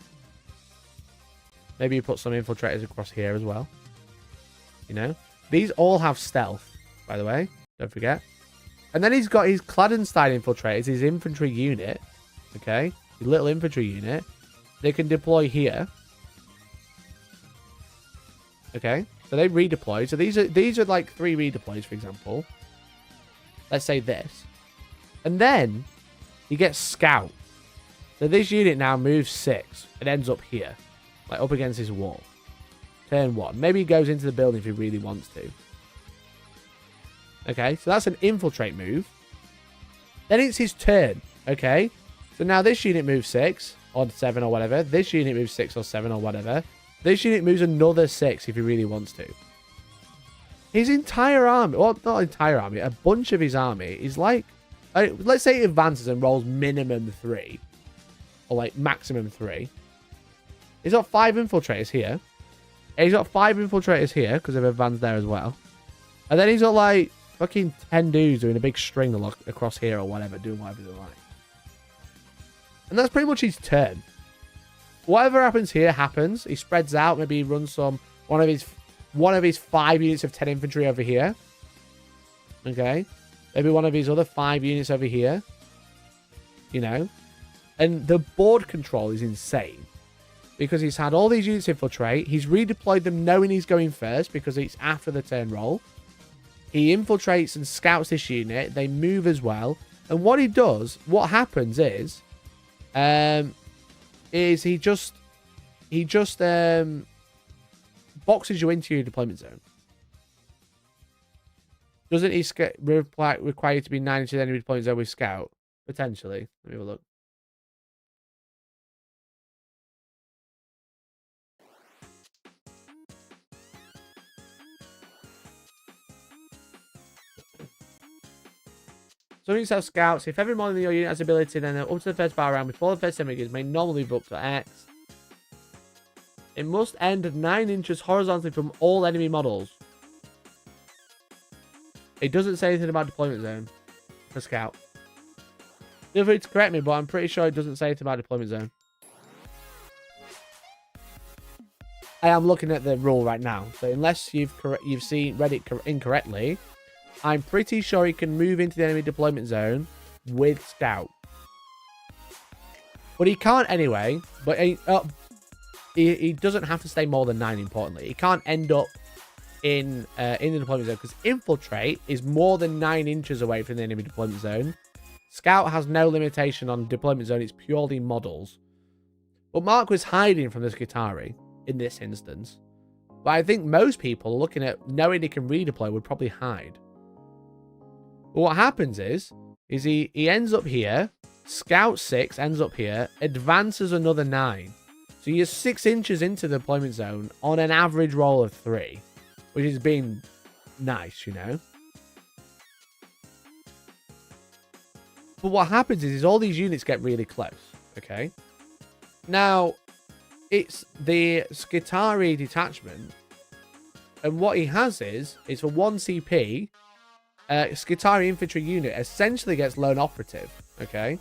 Maybe you put some infiltrators across here as well. You know? These all have stealth, by the way. Don't forget. And then he's got his Claddenstein infiltrators, his infantry unit. Okay? His little infantry unit. They can deploy here. Okay? So they redeploy. So these are like 3 redeploys, for example. Let's say this. And then he gets Scout. So this unit now moves 6. It ends up here. Like up against his wall. Turn 1. Maybe he goes into the building if he really wants to. Okay, so that's an infiltrate move. Then it's his turn. Okay, so now this unit moves 6 or 7 or whatever. This unit moves 6 or 7 or whatever. This unit moves another 6 if he really wants to. His entire army, well, not entire army, a bunch of his army is like, let's say it advances and rolls minimum 3. Or like maximum 3. He's got 5 infiltrators here. He's got 5 infiltrators here because they've advanced there as well. And then he's got like fucking 10 dudes doing a big string across here or whatever, doing whatever they like. And that's pretty much his turn. Whatever happens here happens. He spreads out. Maybe he runs one of his 5 units of 10 infantry over here. Okay. Maybe one of his other 5 units over here. You know. And the board control is insane. Because he's had all these units infiltrate. He's redeployed them knowing he's going first because it's after the turn roll. He infiltrates and scouts this unit. They move as well. And what he does, what happens is he just boxes you into your deployment zone. Doesn't he require you to be 9 inches enemy deployment zone with scout? Potentially. Let me have a look. Some units have scouts. If every model in your unit has ability, then up to the first battle round before the first semi may normally move up to X. It must end at 9 inches horizontally from all enemy models. It doesn't say anything about deployment zone for scout. Feel free to correct me, but I'm pretty sure it doesn't say anything about deployment zone. I am looking at the rule right now, so unless you've read it incorrectly, I'm pretty sure he can move into the enemy deployment zone with scout. But he can't anyway. But he doesn't have to stay more than 9, importantly. He can't end up in the deployment zone because infiltrate is more than 9 inches away from the enemy deployment zone. Scout has no limitation on deployment zone. It's purely models. But Mark was hiding from the Skitarii in this instance. But I think most people looking at knowing he can redeploy would probably hide. But what happens is he ends up here, Scout 6 ends up here, advances another 9. So you're 6 inches into the deployment zone on an average roll of 3, which is being nice, you know. But what happens is all these units get really close, okay? Now, it's the Skitarii detachment, and what he has is for 1 CP, Skitarii infantry unit essentially gets lone operative, okay?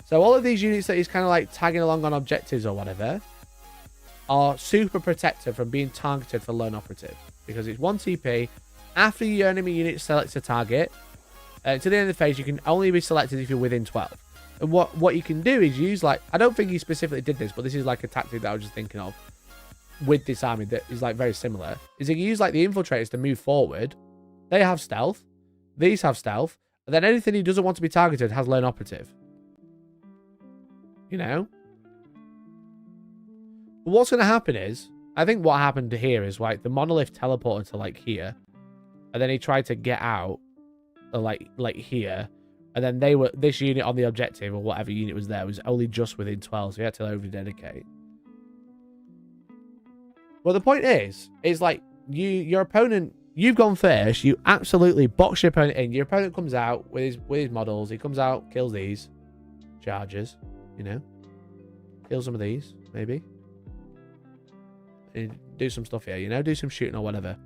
So all of these units that he's kind of like tagging along on objectives or whatever are super protected from being targeted for lone operative because it's 1 CP. After your enemy unit selects a target, to the end of the phase, you can only be selected if you're within 12. And what you can do is use like, I don't think he specifically did this, but this is like a tactic that I was just thinking of with this army that is like very similar, is he can use like the infiltrators to move forward. They have stealth. These have stealth. And then anything he doesn't want to be targeted has lone operative. You know? But what's going to happen is, I think what happened here is like the monolith teleported to like here. And then he tried to get out like here. And then this unit on the objective or whatever unit was there was only just within 12. So he had to over dedicate. Well, the point is like your opponent, you've gone first. You absolutely box your opponent in. Your opponent comes out with his models. He comes out, kills these, charges, you know, kill some of these, maybe. And do some stuff here, you know, do some shooting or whatever.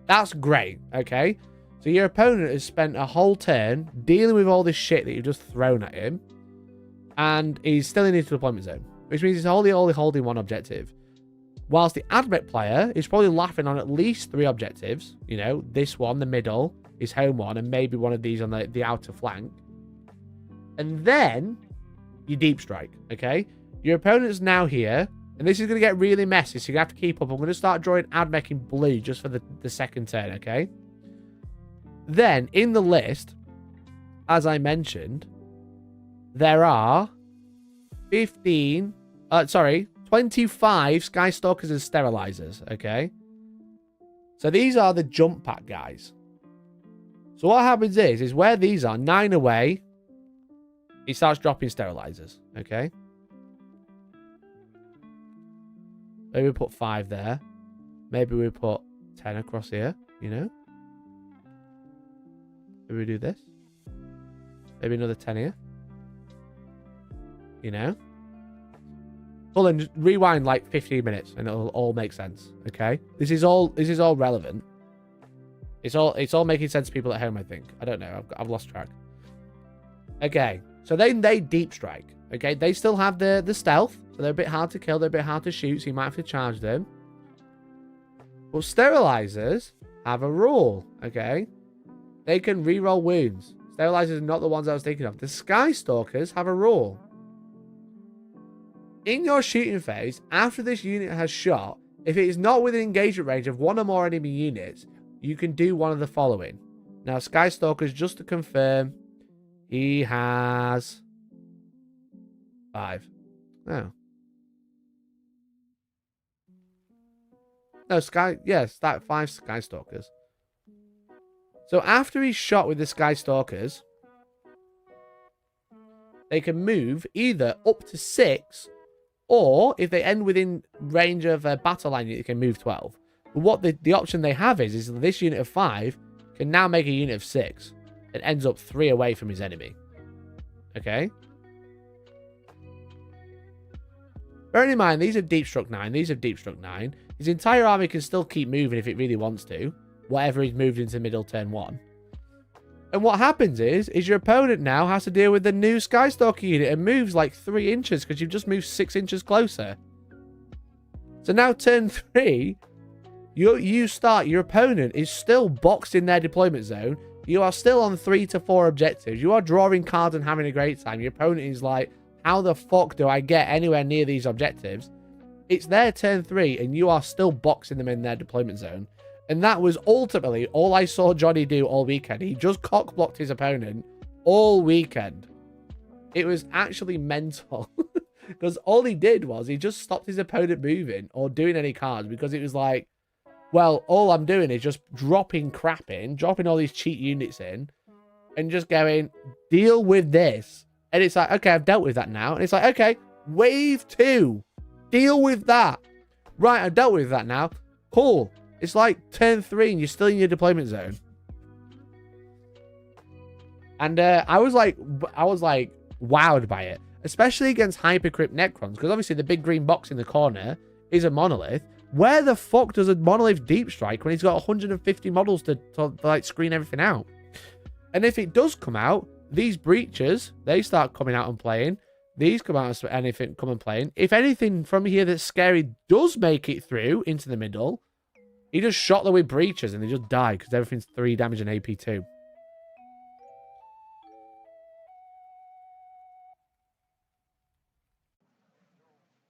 That's great, okay? So your opponent has spent a whole turn dealing with all this shit that you've just thrown at him. And he's still in his deployment zone. Which means he's only holding one objective. whilst the Admech player is probably laughing on at least 3 objectives. You know, this one, the middle, his home one, and maybe one of these on the outer flank. And then you deep strike, okay? Your opponent's now here, and this is going to get really messy, so you have to keep up. I'm going to start drawing Admech in blue just for the second turn, okay? Then, in the list, as I mentioned, there are 25 Skystalkers and Sterilizers, okay? So these are the jump pack guys. So what happens is where these are, 9 away, he starts dropping Sterilizers, okay? Maybe we put 5 there. Maybe we put 10 across here, you know? Maybe we do this. Maybe another 10 here. You know? Well, then just rewind like 15 minutes and it'll all make sense, okay? This is all relevant. It's all making sense to people at home, I think. I don't know. I've lost track. Okay. So they deep strike. Okay, they still have the stealth, so they're a bit hard to kill, they're a bit hard to shoot, so you might have to charge them. But Sterilizers have a rule, okay? They can reroll wounds. Sterilizers are not the ones I was thinking of. The Skystalkers have a rule. In your shooting phase, after this unit has shot, if it is not within engagement range of 1 or more enemy units, you can do one of the following. Now, Skystalkers, just to confirm, he has 5. Oh. No, yes, that 5 Skystalkers. So after he's shot with the Skystalkers, they can move either up to 6, or if they end within range of a battle line, they can move 12. But what the option they have is this unit of 5 can now make a unit of 6. It ends up 3 away from his enemy. Okay? Bearing in mind, these are Deep Struck 9. These are Deep Struck 9. His entire army can still keep moving if it really wants to. Whatever he's moved into middle turn 1. And what happens is your opponent now has to deal with the new Skystalker unit and moves like 3 inches because you've just moved 6 inches closer. So now turn 3, your opponent is still boxed in their deployment zone. You are still on 3 to 4 objectives. You are drawing cards and having a great time. Your opponent is like, how the fuck do I get anywhere near these objectives? It's their turn 3 and you are still boxing them in their deployment zone. And that was ultimately all I saw Johnny do all weekend. He just cock-blocked his opponent all weekend. It was actually mental. Because all he did was he just stopped his opponent moving or doing any cards because it was like, well, all I'm doing is just dropping crap in, dropping all these cheat units in, and just going, deal with this. And it's like, okay, I've dealt with that now. And it's like, okay, wave 2. Deal with that. Right, I've dealt with that now. Cool. It's like turn 3 and you're still in your deployment zone. And I was like wowed by it. Especially against Hypercrypt Necrons. Because obviously the big green box in the corner is a monolith. Where the fuck does a monolith deep strike when he's got 150 models to like screen everything out? And if it does come out, these breaches, they start coming out and playing. These come out and anything come and playing. If anything from here that's scary does make it through into the middle, he just shot them with breaches and they just die because everything's 3 damage and AP 2.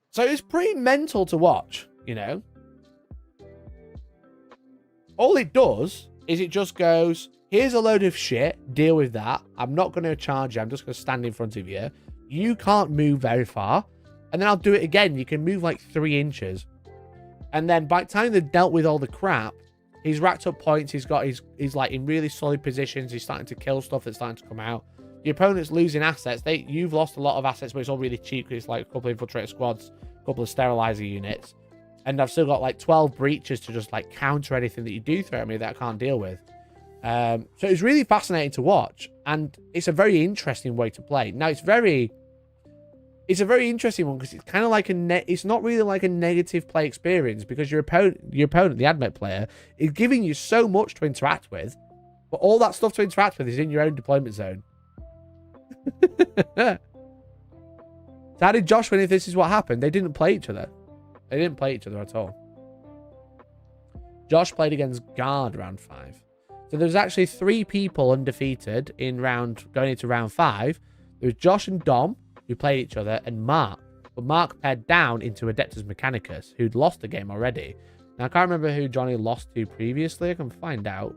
So it's pretty mental to watch, you know. All it does is it just goes, here's a load of shit, deal with that. I'm not going to charge you, I'm just going to stand in front of you. You can't move very far. And then I'll do it again. You can move like 3 inches. And then by the time they've dealt with all the crap, he's racked up points. He's like in really solid positions. He's starting to kill stuff that's starting to come out. Your opponent's losing assets. You've lost a lot of assets, but it's all really cheap because it's like a couple of infiltrator squads, a couple of sterilizer units. And I've still got like 12 breaches to just like counter anything that you do throw at me that I can't deal with. So it's really fascinating to watch. And it's a very interesting way to play. Now, it's a very interesting one because it's kind of like it's not really like a negative play experience because your opponent, the Admech player, is giving you so much to interact with, but all that stuff to interact with is in your own deployment zone. So how did Josh win if this is what happened? They didn't play each other. They didn't play each other at all. Josh played against Guard round 5. So there's actually 3 people undefeated in going into round 5. There was Josh and Dom, who played each other, and Mark. But Mark paired down into Adeptus Mechanicus, who'd lost the game already. Now, I can't remember who Johnny lost to previously. I can find out.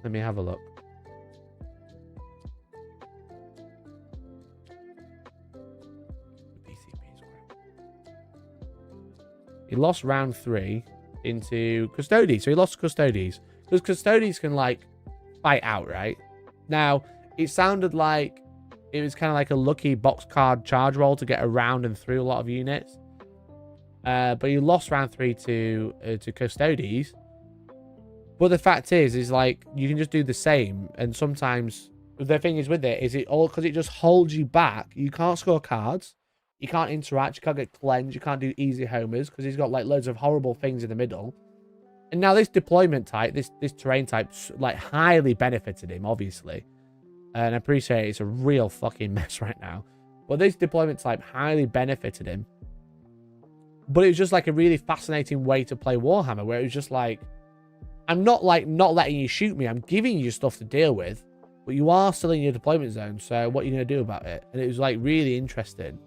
Let me have a look. He lost round 3 into Custodes. So he lost to Custodes. Because Custodes can, like, fight out, right? Now, it sounded like it was kind of like a lucky box card charge roll to get around and through a lot of units. But he lost round 3 to Custodes. But the fact is like, you can just do the same. And sometimes, the thing is with it, is it all, because it just holds you back. You can't score cards. You can't interact, you can't get cleansed, you can't do easy homers because he's got like loads of horrible things in the middle. And now this deployment type, this terrain type, like highly benefited him, obviously. And I appreciate it's a real fucking mess right now. But this deployment type highly benefited him. But it was just like a really fascinating way to play Warhammer, where it was just like, I'm not like not letting you shoot me, I'm giving you stuff to deal with, but you are still in your deployment zone, so what are you going to do about it? And it was like really interesting.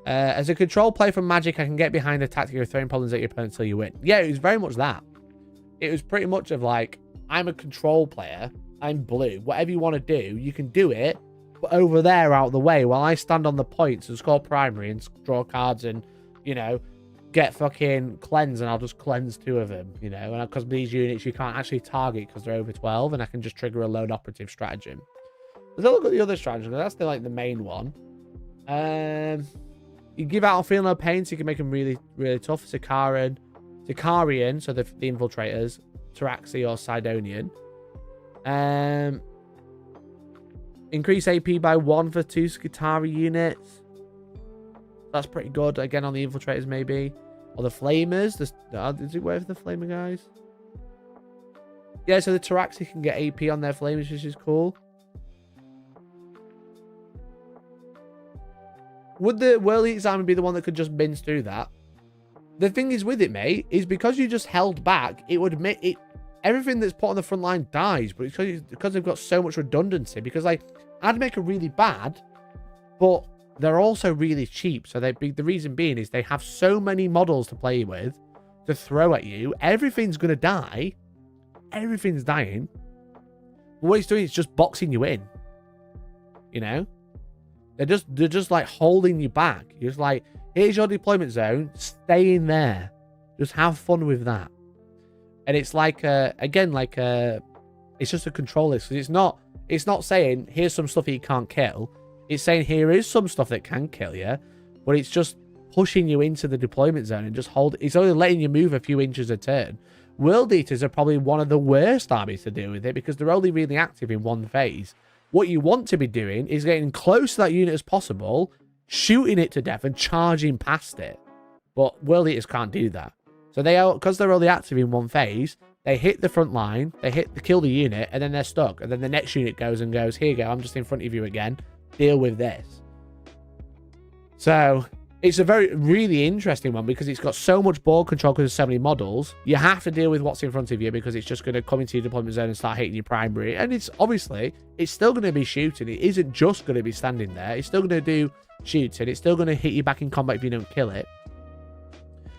As a control play from Magic, I can get behind a tactic of throwing problems at your opponent until you win. Yeah, it was very much that. It was pretty much of like, I'm a control player, I'm blue. Whatever you want to do, you can do it, but over there, out of the way, while I stand on the points and score primary and draw cards and, you know, get fucking cleanse, and I'll just cleanse 2 of them, you know, and because these units you can't actually target because they're over 12, and I can just trigger a lone operative stratagem. Let's look at the other stratagem. That's the like the main one. You give out Feel No Pain, so you can make them really, really tough. Sicarian, so the infiltrators, Taraxi or Sidonian. Increase AP by 1 for 2 Skitari units. That's pretty good. Again, on the infiltrators, maybe. Or the Flamers. Does it work for the Flamer guys? Yeah, so the Taraxi can get AP on their Flamers, which is cool. Would the World Elite Army be the one that could just mince through that? The thing is with it, mate, is because you just held back, it would make it, everything that's put on the front line dies, but it's because they've got so much redundancy. Because like Admech are really bad, but they're also really cheap. So the reason being is they have so many models to play with, to throw at you. Everything's gonna die. Everything's dying. But what it's doing is just boxing you in. You know? They're just like holding you back. You're just like, here's your deployment zone, stay in there. Just have fun with that. And it's like again, like it's just a control list. It's not saying here's some stuff that you can't kill. It's saying here is some stuff that can kill you, but it's just pushing you into the deployment zone and just it's only letting you move a few inches a turn. World Eaters are probably one of the worst armies to deal with it because they're only really active in one phase. What you want to be doing is getting close to that unit as possible, shooting it to death and charging past it. But World Eaters can't do that. So because they're only active in one phase, they hit the front line, they kill the unit, and then they're stuck. And then the next unit goes, here you go, I'm just in front of you again. Deal with this. So it's a really interesting one because it's got so much board control because there's so many models. You have to deal with what's in front of you because it's just going to come into your deployment zone and start hitting your primary. And it's still going to be shooting. It isn't just going to be standing there. It's still going to do shooting. It's still going to hit you back in combat if you don't kill it.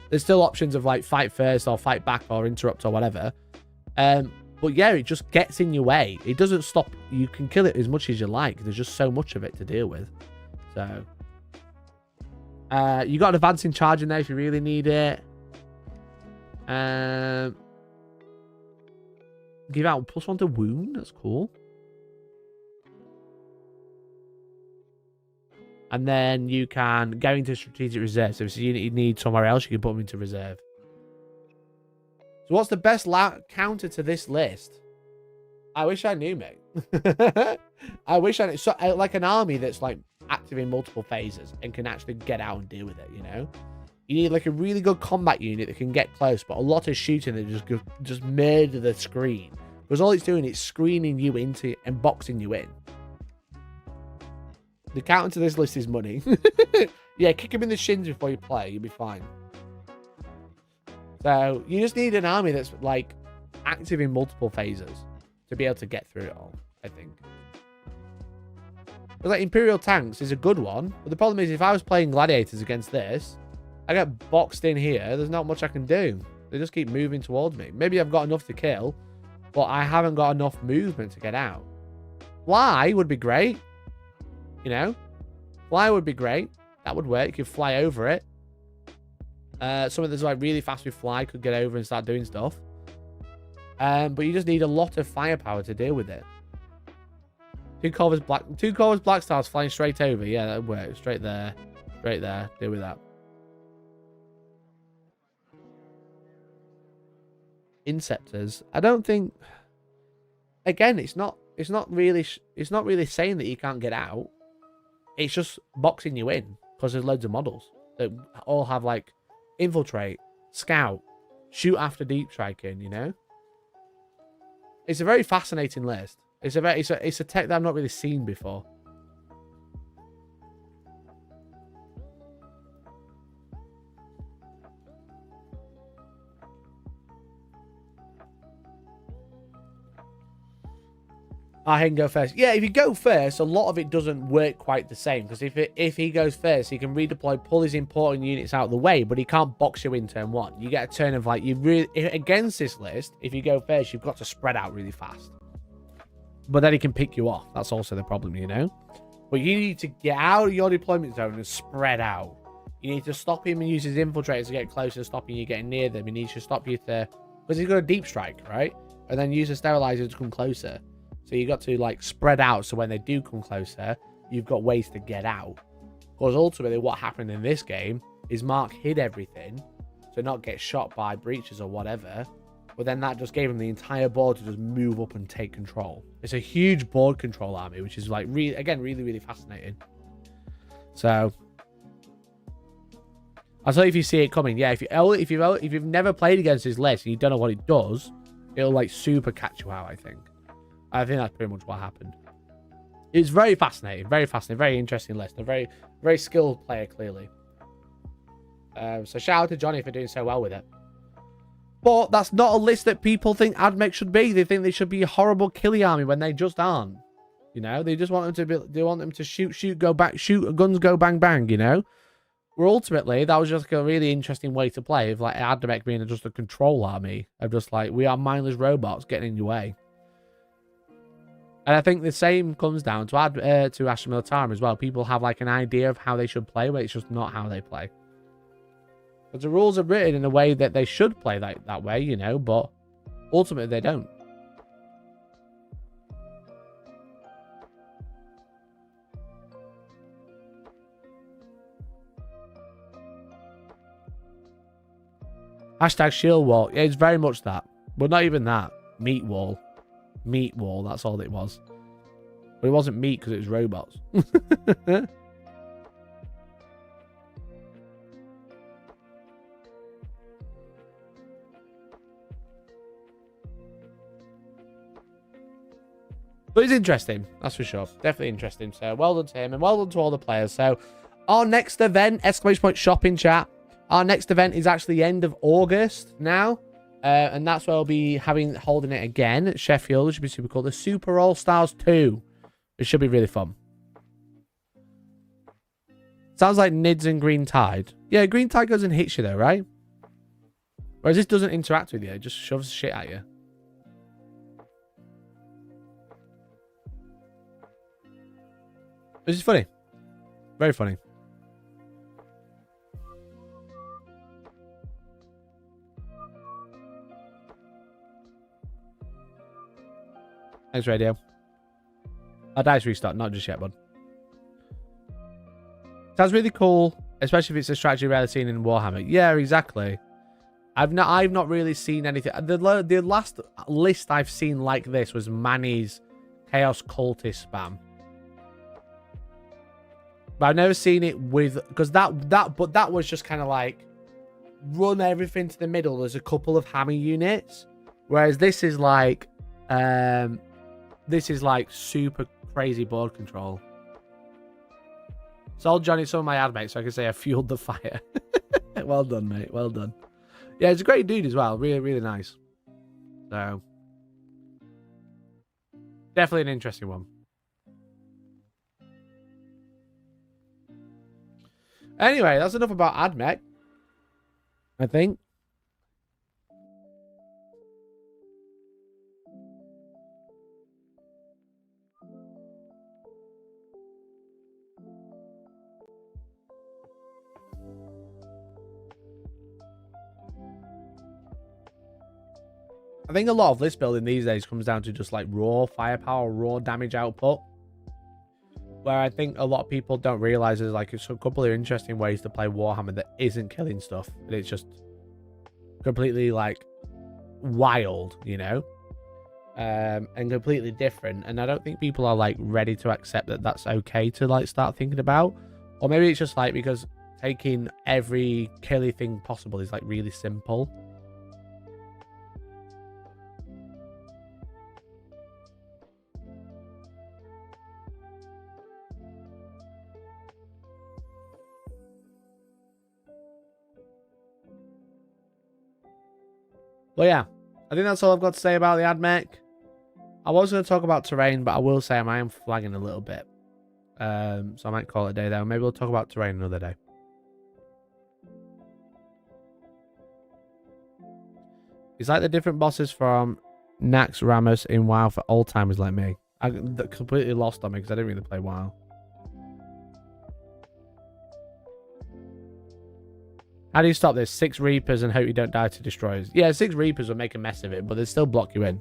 There's still options of like fight first or fight back or interrupt or whatever. But yeah, it just gets in your way. It doesn't stop. You can kill it as much as you like. There's just so much of it to deal with. So you got an advancing charge in there if you really need it. Give out +1 to wound. That's cool. And then you can go into strategic reserve. So if it's a unit you need somewhere else, you can put them into reserve. So what's the best counter to this list? I wish I knew, mate. I wish I knew. So, like an army that's like active in multiple phases and can actually get out and deal with it, you know? You need like a really good combat unit that can get close, but a lot of shooting that just murder the screen. Because all it's doing is screening you into and boxing you in. The counter to this list is money. Yeah, kick him in the shins before you play. You'll be fine. So you just need an army that's like active in multiple phases to be able to get through it all, I think. But like Imperial Tanks is a good one. But the problem is if I was playing Gladiators against this, I get boxed in here. There's not much I can do. They just keep moving towards me. Maybe I've got enough to kill, but I haven't got enough movement to get out. Fly would be great. You know? Fly would be great. That would work. You could fly over it. Something that's like really fast with fly could get over and start doing stuff. But you just need a lot of firepower to deal with it. Two Corvus Black Stars flying straight over. Yeah, that would work. Straight there. Straight there. Deal with that. Inceptors. I don't think. Again, it's not really saying that you can't get out. It's just boxing you in because there's loads of models that all have like infiltrate, scout, shoot after deep striking. You know, it's a very fascinating list. It's a tech that I've not really seen before. I can go first. Yeah, if you go first, a lot of it doesn't work quite the same. Because if he goes first, he can redeploy, pull his important units out of the way, but he can't box you in turn one. You get a turn of like, against this list, if you go first, you've got to spread out really fast. But then he can pick you off. That's also the problem, you know? But you need to get out of your deployment zone and spread out. You need to stop him and use his infiltrators to get closer, stopping you getting near them. He needs to stop you to... Because he's got a deep strike, right? And then use a sterilizer to come closer. So you got to like spread out so when they do come closer, you've got ways to get out. Because ultimately what happened in this game is Mark hid everything to not get shot by breaches or whatever. But then that just gave him the entire board to just move up and take control. It's a huge board control army, which is like really, really fascinating. So I'll tell you if you see it coming. Yeah, if you've never played against his list and you don't know what it does, it'll like super catch you out, I think. I think that's pretty much what happened. It's very fascinating, very interesting list. A very, very skilled player, clearly. So shout out to Johnny for doing so well with it. But that's not a list that people think Admech should be. They think they should be a horrible killy army when they just aren't. You know, they just want them to be. They want them to shoot, go back, shoot, guns go bang bang. You know, where ultimately that was just like a really interesting way to play. Of like Admech being just a control army of just like we are mindless robots getting in your way. And I think the same comes down to Astra Militarum as well. People have like an idea of how they should play, but it's just not how they play. Because the rules are written in a way that they should play that way, you know, but ultimately they don't. Hashtag shield wall. Yeah, it's very much that. But not even that. Meat wall. Meat wall, that's all it was. But it wasn't meat because it was robots. But it's interesting, that's for sure. Definitely interesting. So well done to him and well done to all the players. So our next event, exclamation point shopping chat. Our next event is actually the end of August now. And that's where I'll be holding it again at Sheffield. It should be super cool. The Super All-Stars 2. It should be really fun. Sounds like Nids and Green Tide. Yeah, Green Tide goes and hits you though, right? Whereas this doesn't interact with you. It just shoves shit at you. This is funny. Very funny. Thanks, Radio. Our dice restart, not just yet, bud. Sounds really cool, especially if it's a strategy rarely seen in Warhammer. Yeah, exactly. I've not really seen anything. The last list I've seen like this was Manny's Chaos Cultist spam. But I've never seen it with, because that was just kind of like run everything to the middle. There's a couple of hammer units, whereas this is like This is like super crazy board control. Sold Johnny some of my Admech so I can say I fueled the fire. Well done, mate. Well done. Yeah, he's a great dude as well. Really, really nice. So, definitely an interesting one. Anyway, that's enough about Admech, I think. I think a lot of list building these days comes down to just like raw firepower, raw damage output. Where I think a lot of people don't realize there's like a couple of interesting ways to play Warhammer that isn't killing stuff. And it's just completely like wild, you know? And completely different. And I don't think people are like ready to accept that that's okay to like start thinking about. Or maybe it's just like because taking every killy thing possible is like really simple. But yeah, I think that's all I've got to say about the Admech. I was going to talk about terrain, but I will say I am flagging a little bit. So I might call it a day there. Maybe we'll talk about terrain another day. It's like the different bosses from Nax Ramos in WoW for old timers like me. I completely lost on me because I didn't really play WoW. How do you stop this? 6 Reapers and hope you don't die to destroyers. Yeah, 6 Reapers will make a mess of it, but they still block you in.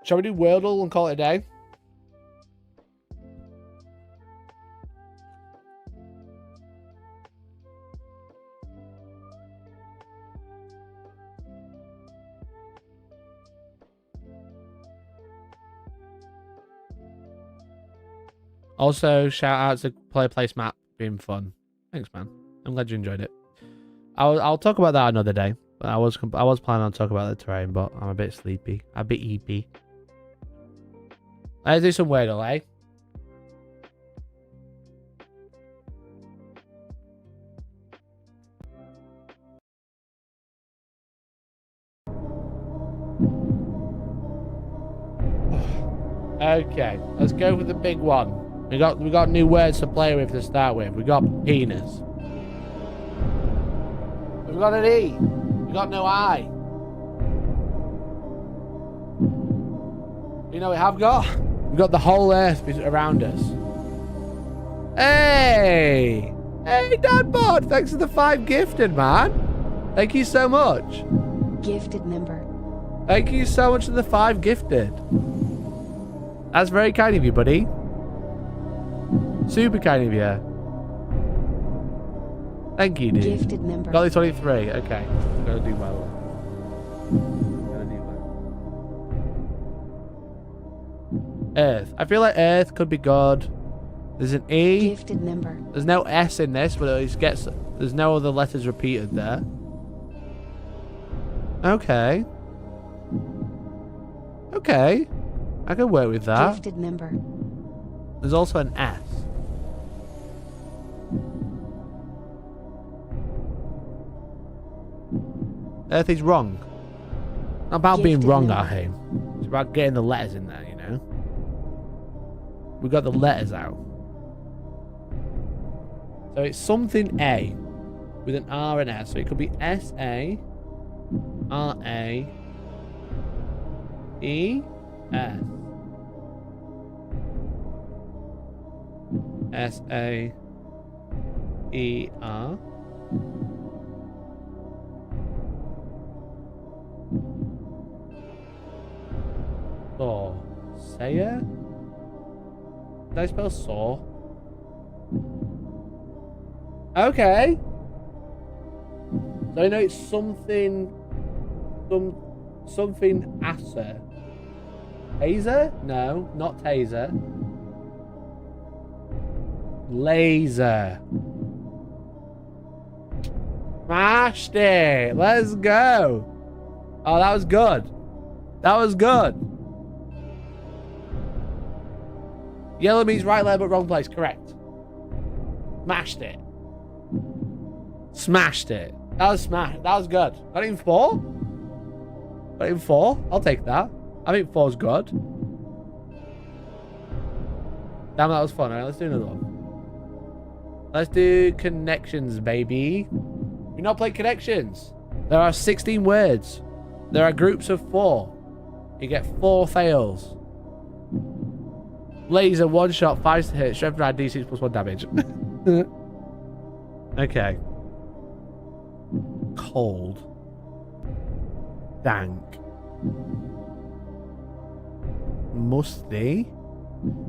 Shall we do Wordle and call it a day? Also, shout out to Play Place Map being fun. Thanks, man. I'm glad you enjoyed it. I'll talk about that another day. But I was planning on talking about the terrain, but I'm a bit sleepy, a bit EP. Let's do some Wordle, eh? Okay, let's go for the big one. We got new words to play with to start with. We got penis. We've got an E. We got no I. You know we have got? We've got the whole earth around us. Hey! Hey, Dadbot! Thanks for the 5 gifted, man. Thank you so much. Gifted member. Thank you so much for the 5 gifted. That's very kind of you, buddy. Super kind of you. Thank you, dude. Gifted member. Got the 23. Okay. Gotta do well. Gotta do well. Earth. I feel like Earth could be good. There's an E. Gifted member. There's no S in this, but at least gets. There's no other letters repeated there. Okay. Okay. I can work with that. Gifted member. There's also an S. Earth is wrong. Not about being wrong, Arheim. It's about getting the letters in there, you know? We got the letters out. So it's something A with an R and S. So it could be S-A, R-A, E-S. S-A-E-R. Saw. Sayer? Did I spell saw? Okay. So I know it's something... Something Asser. Taser? No, not taser. Laser. Smashed it. Let's go. Oh, that was good. That was good. Yellow means right leg but wrong place. Correct. Smashed it. Smashed it. That was smashed. That was good. Got it in 4? Got it in 4? I'll take that. I think 4's good. Damn, that was fun. Alright, let's do another one. Let's do connections, baby. We not play connections. There are 16 words. There are groups of 4. You get 4 fails. Laser, 1 shot, 5 to hit, strength 9, d6 plus 1 damage. Okay. Cold. Dank. Musty.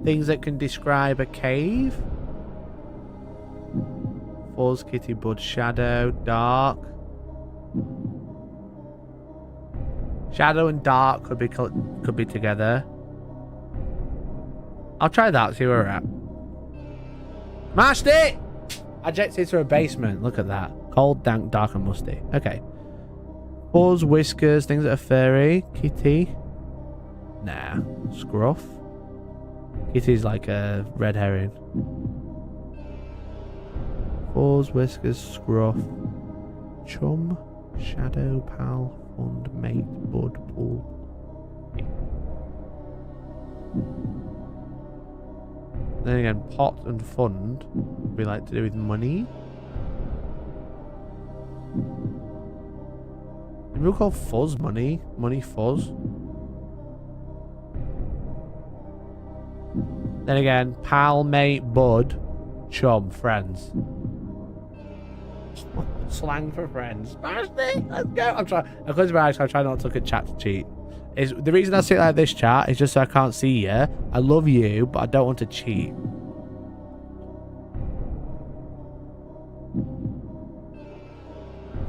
Things that can describe a cave. Fuzz, Kitty, Bud, Shadow, Dark. Shadow and Dark could be together. I'll try that, see where we're at. Smashed it! Adjective to a basement. Look at that. Cold, dank, dark, and musty. Okay. Fuzz, whiskers, things that are furry. Kitty. Nah. Scruff. Kitty's like a red herring. Fuzz, whiskers, scruff. Chum. Shadow, pal, fund, mate, bud, pool. Then again, pot and fund we like to do with money. People call fuzz money. Money fuzz. Then again, pal, mate, bud, chum, friends. Slang for friends. Smash it! Let's go! I'm closing my eyes, so I try not to look at chat to cheat. The reason I sit like this, chat, is just so I can't see you. I love you, but I don't want to cheat.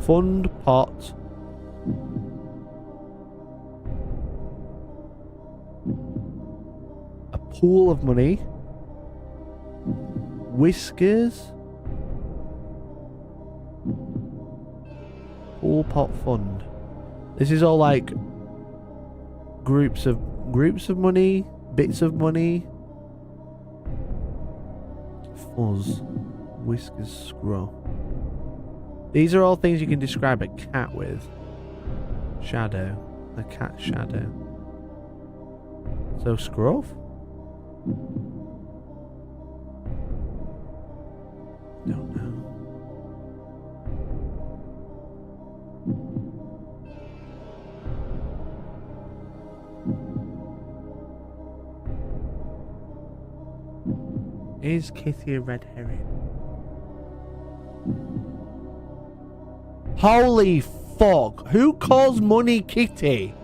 Fund, pot. A pool of money. Whiskers. Pool, pot, fund. This is all like groups of money, bits of money. Fuzz, whiskers, scruff. These are all things you can describe a cat with. Shadow, a cat shadow. So scruff? Don't know. Is Kitty a red herring? Holy fuck! Who calls money Kitty?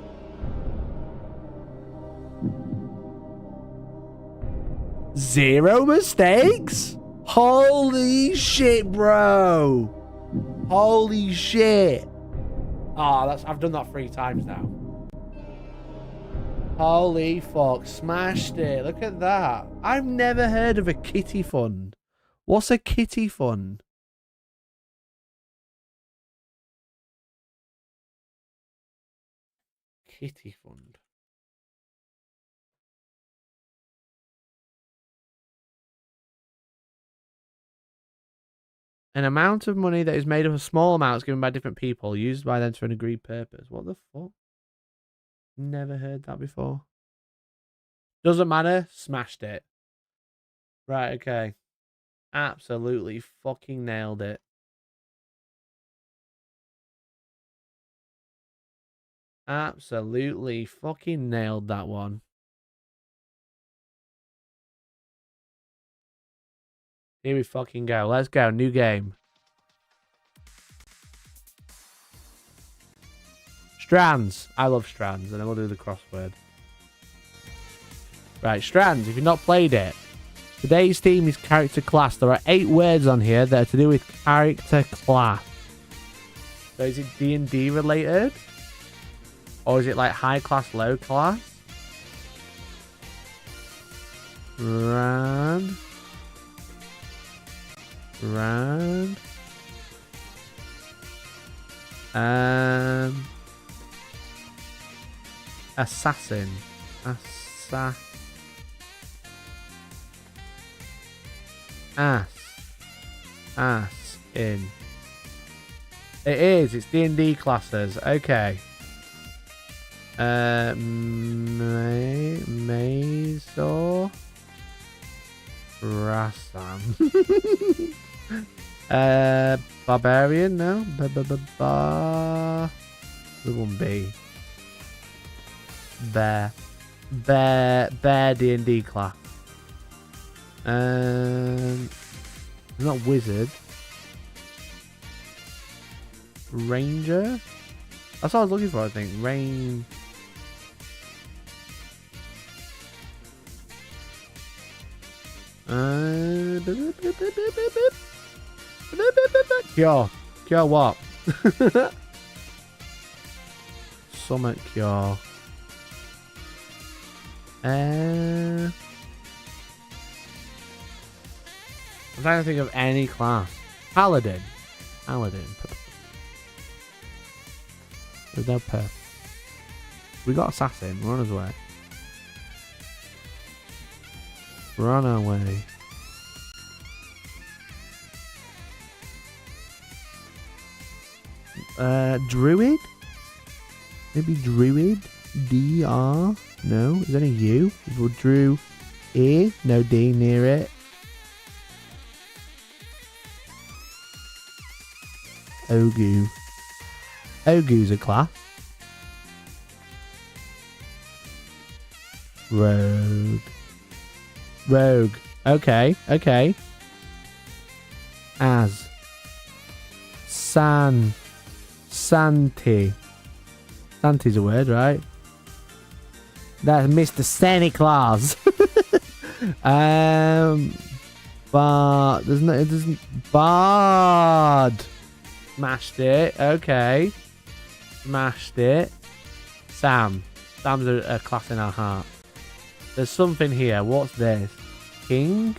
Zero mistakes? Holy shit, bro! Holy shit! Ah, I've done that 3 times now. Holy fuck, smashed it. Look at that. I've never heard of a kitty fund. What's a kitty fund? Kitty fund. An amount of money that is made up of small amounts given by different people, used by them for an agreed purpose. What the fuck? Never heard that before. Doesn't matter. Smashed it. Right, okay. Absolutely fucking nailed it. Absolutely fucking nailed that one. Here we fucking go. Let's go. New game. Strands. I love strands. And then we'll do the crossword. Right, strands. If you've not played it. Today's theme is character class. There are 8 words on here that are to do with character class. So is it D&D related? Or is it like high class, low class? Brand. Round. Assassin. Ass in. It is. It's D&D classes. Okay. Mazor. Rassam. Barbarian. No. There won't be. Bear D&D class. Not wizard. Ranger. That's what I was looking for. I think rain. Cure what? Summit cure. I'm trying to think of any class. Paladin. There's no perp. We got assassin. We're on his way. We're on our way. Druid? Maybe druid? DR? No. Is that a U? Well, Drew E? No D near it. Ogu. Ogu's a class. Rogue. Okay. As. Santi. Santi's a word, right? That's Mr. Santa Claus. Bard. It doesn't. Bard. Smashed it. Okay. Smashed it. Sam's a class in our heart. There's something here. What's this? King?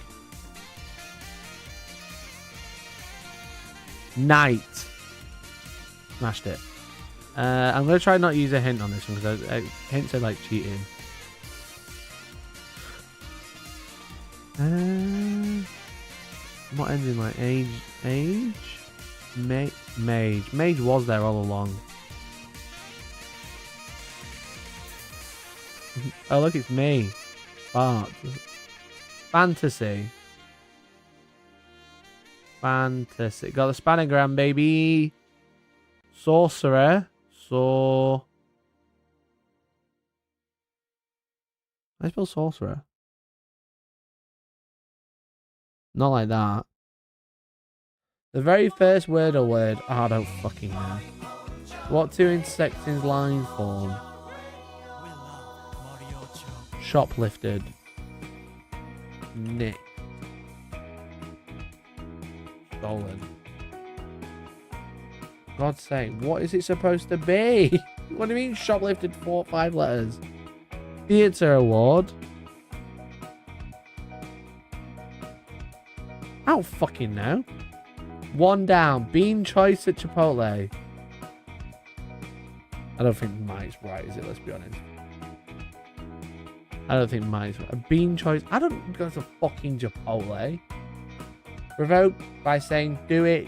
Knight. Smashed it. I'm going to try not to use a hint on this one because hints are like cheating. What ends in like age? Mage. Mage was there all along. Oh, look, it's me. Bart. Fantasy. Got the spanagram, baby. Sorcerer. I spell sorcerer. Not like that. The very first word or word. Oh, I don't fucking know. What two insects in line form? Shoplifted. Nicked. Stolen. God's sake, what is it supposed to be? What do you mean shoplifted 5 letters? Theatre award. I don't fucking know. 1 down. Bean choice at Chipotle. I don't think mine's right, is it? Let's be honest. I don't think mine's right. A bean choice. I don't go to fucking Chipotle. Revoke by saying do it.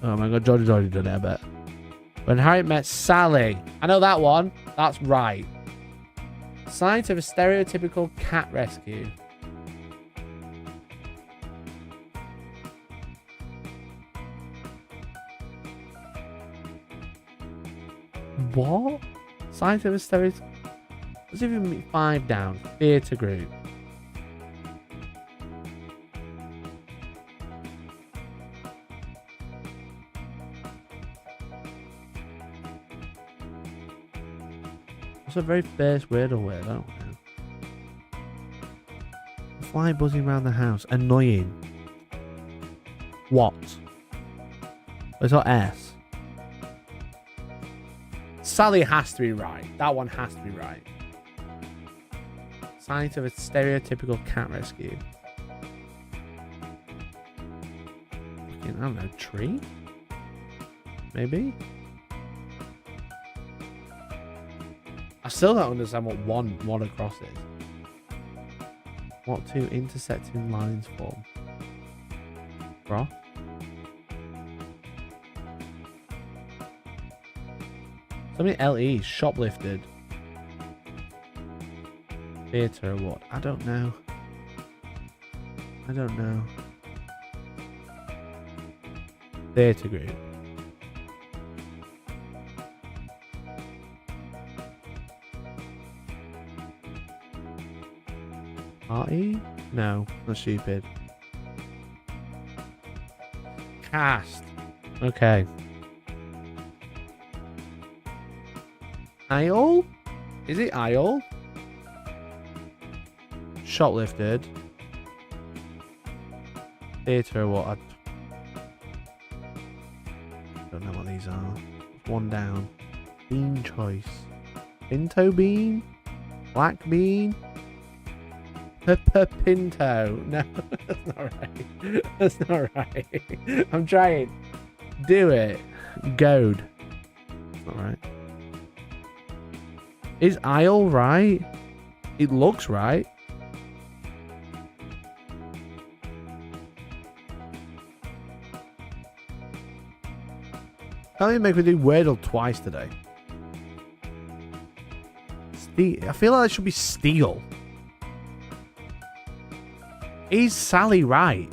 Oh my god, George's already done it, I bet. When Harry met Sally. I know that one. That's right. Site of a stereotypical cat rescue. What? Site of a stereotypical... Let's even meet 5 down. Theatre group. What's the very first word or word? I don't know. Fly buzzing around the house. Annoying. What? It's not S. Sally has to be right. That one has to be right. Site of a stereotypical cat rescue. Fucking, I don't know, tree? Maybe? I still don't understand what one across is. What two intersecting lines form? Bro? So many LEs. Shoplifted. Theatre award. I don't know. I don't know. Theatre group. Party? No, that's stupid. Cast. Okay. Isle? Is it Isle? Shoplifted. Theatre what? I don't know what these are. One down. Bean choice. Pinto bean? Black bean? Pinto. No, that's not right. That's not right. I'm trying. Do it. Goad. Not right. Is Isle right? It looks right. Can't even make me do Wordle twice today. I feel like it should be Steel. Is Sally right?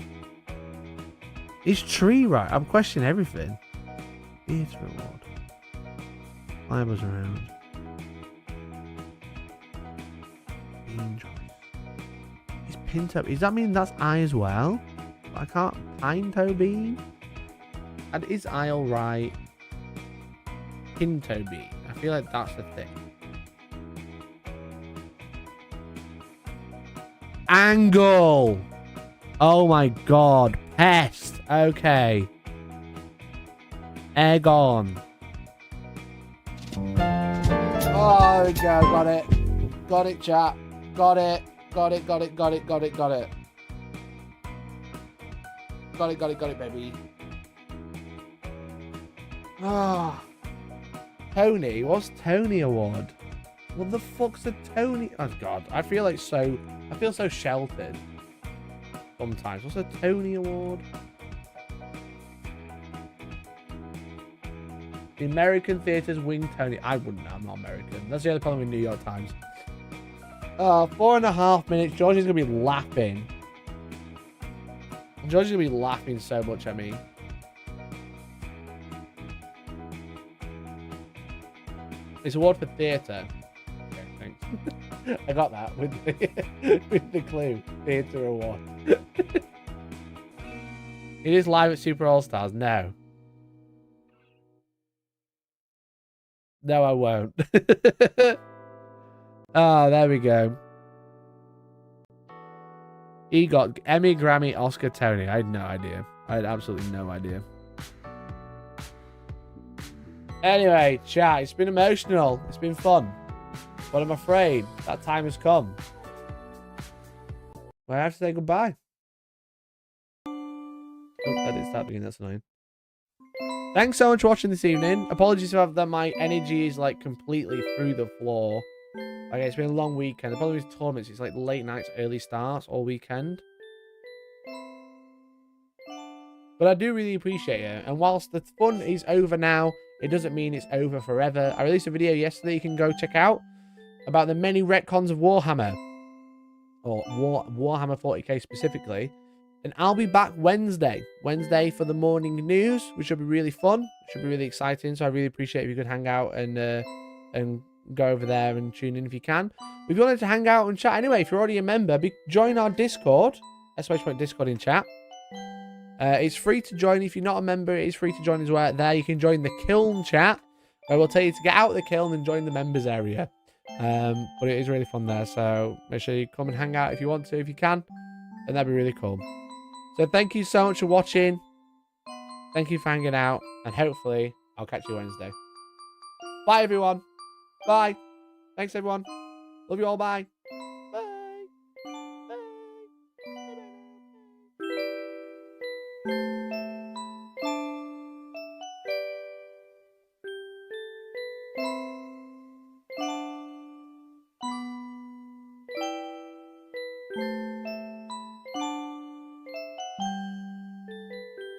Is Tree right? I'm questioning everything. Theatre award. Libel's around. Bean choice. Is Pinto? Does that mean that's I as well? I can't. Pinto bean? And is Isle right? Pinto bean. I feel like that's the thing. Angle. Oh my god. Pest. Okay. Aegon. Oh, there we go. Got it. Got it, chat. Got it. Got it, got it, got it, got it, got it. Got it, got it, got it, baby. Ah. Tony? What's Tony Award? What the fuck's a Tony? Oh god, I feel so sheltered sometimes. What's a Tony Award? The American theaters wing Tony. I wouldn't know, I'm not American. That's the other problem with New York Times. 4.5 minutes. Georgie's gonna be laughing. Georgie's gonna be laughing so much at me. It's award for theatre. Okay, thanks. I got that with the clue. Theatre award. It is live at Super All Stars. No. No, I won't. Oh, there we go. He got Emmy, Grammy, Oscar, Tony. I had no idea. I had absolutely no idea. Anyway, chat, it's been emotional. It's been fun. But I'm afraid that time has come. I have to say goodbye. Oh, that didn't start being. That's annoying. Thanks so much for watching this evening. Apologies if my energy is like completely through the floor. Okay, it's been a long weekend. The problem with tournaments, it's like late nights, early starts all weekend. But I do really appreciate it. And whilst the fun is over now, it doesn't mean it's over forever. I released a video yesterday you can go check out about the many retcons of Warhammer. Or Warhammer 40k specifically. And I'll be back Wednesday for the morning news, which should be really fun. It should be really exciting. So I really appreciate if you could hang out and go over there and tune in if you can. If you wanted to hang out and chat anyway, if you're already a member, join our Discord. /Discord in chat. It's free to join. If you're not a member, it is free to join as well. There you can join the Kiln chat, where we'll tell you to get out of the Kiln and join the members area. But it is really fun there, so make sure you come and hang out if you want to, if you can, and that'd be really cool. So thank you so much for watching. Thank you for hanging out, and hopefully I'll catch you Wednesday. Bye everyone. Bye. Thanks everyone. Love you all. Bye. Bye.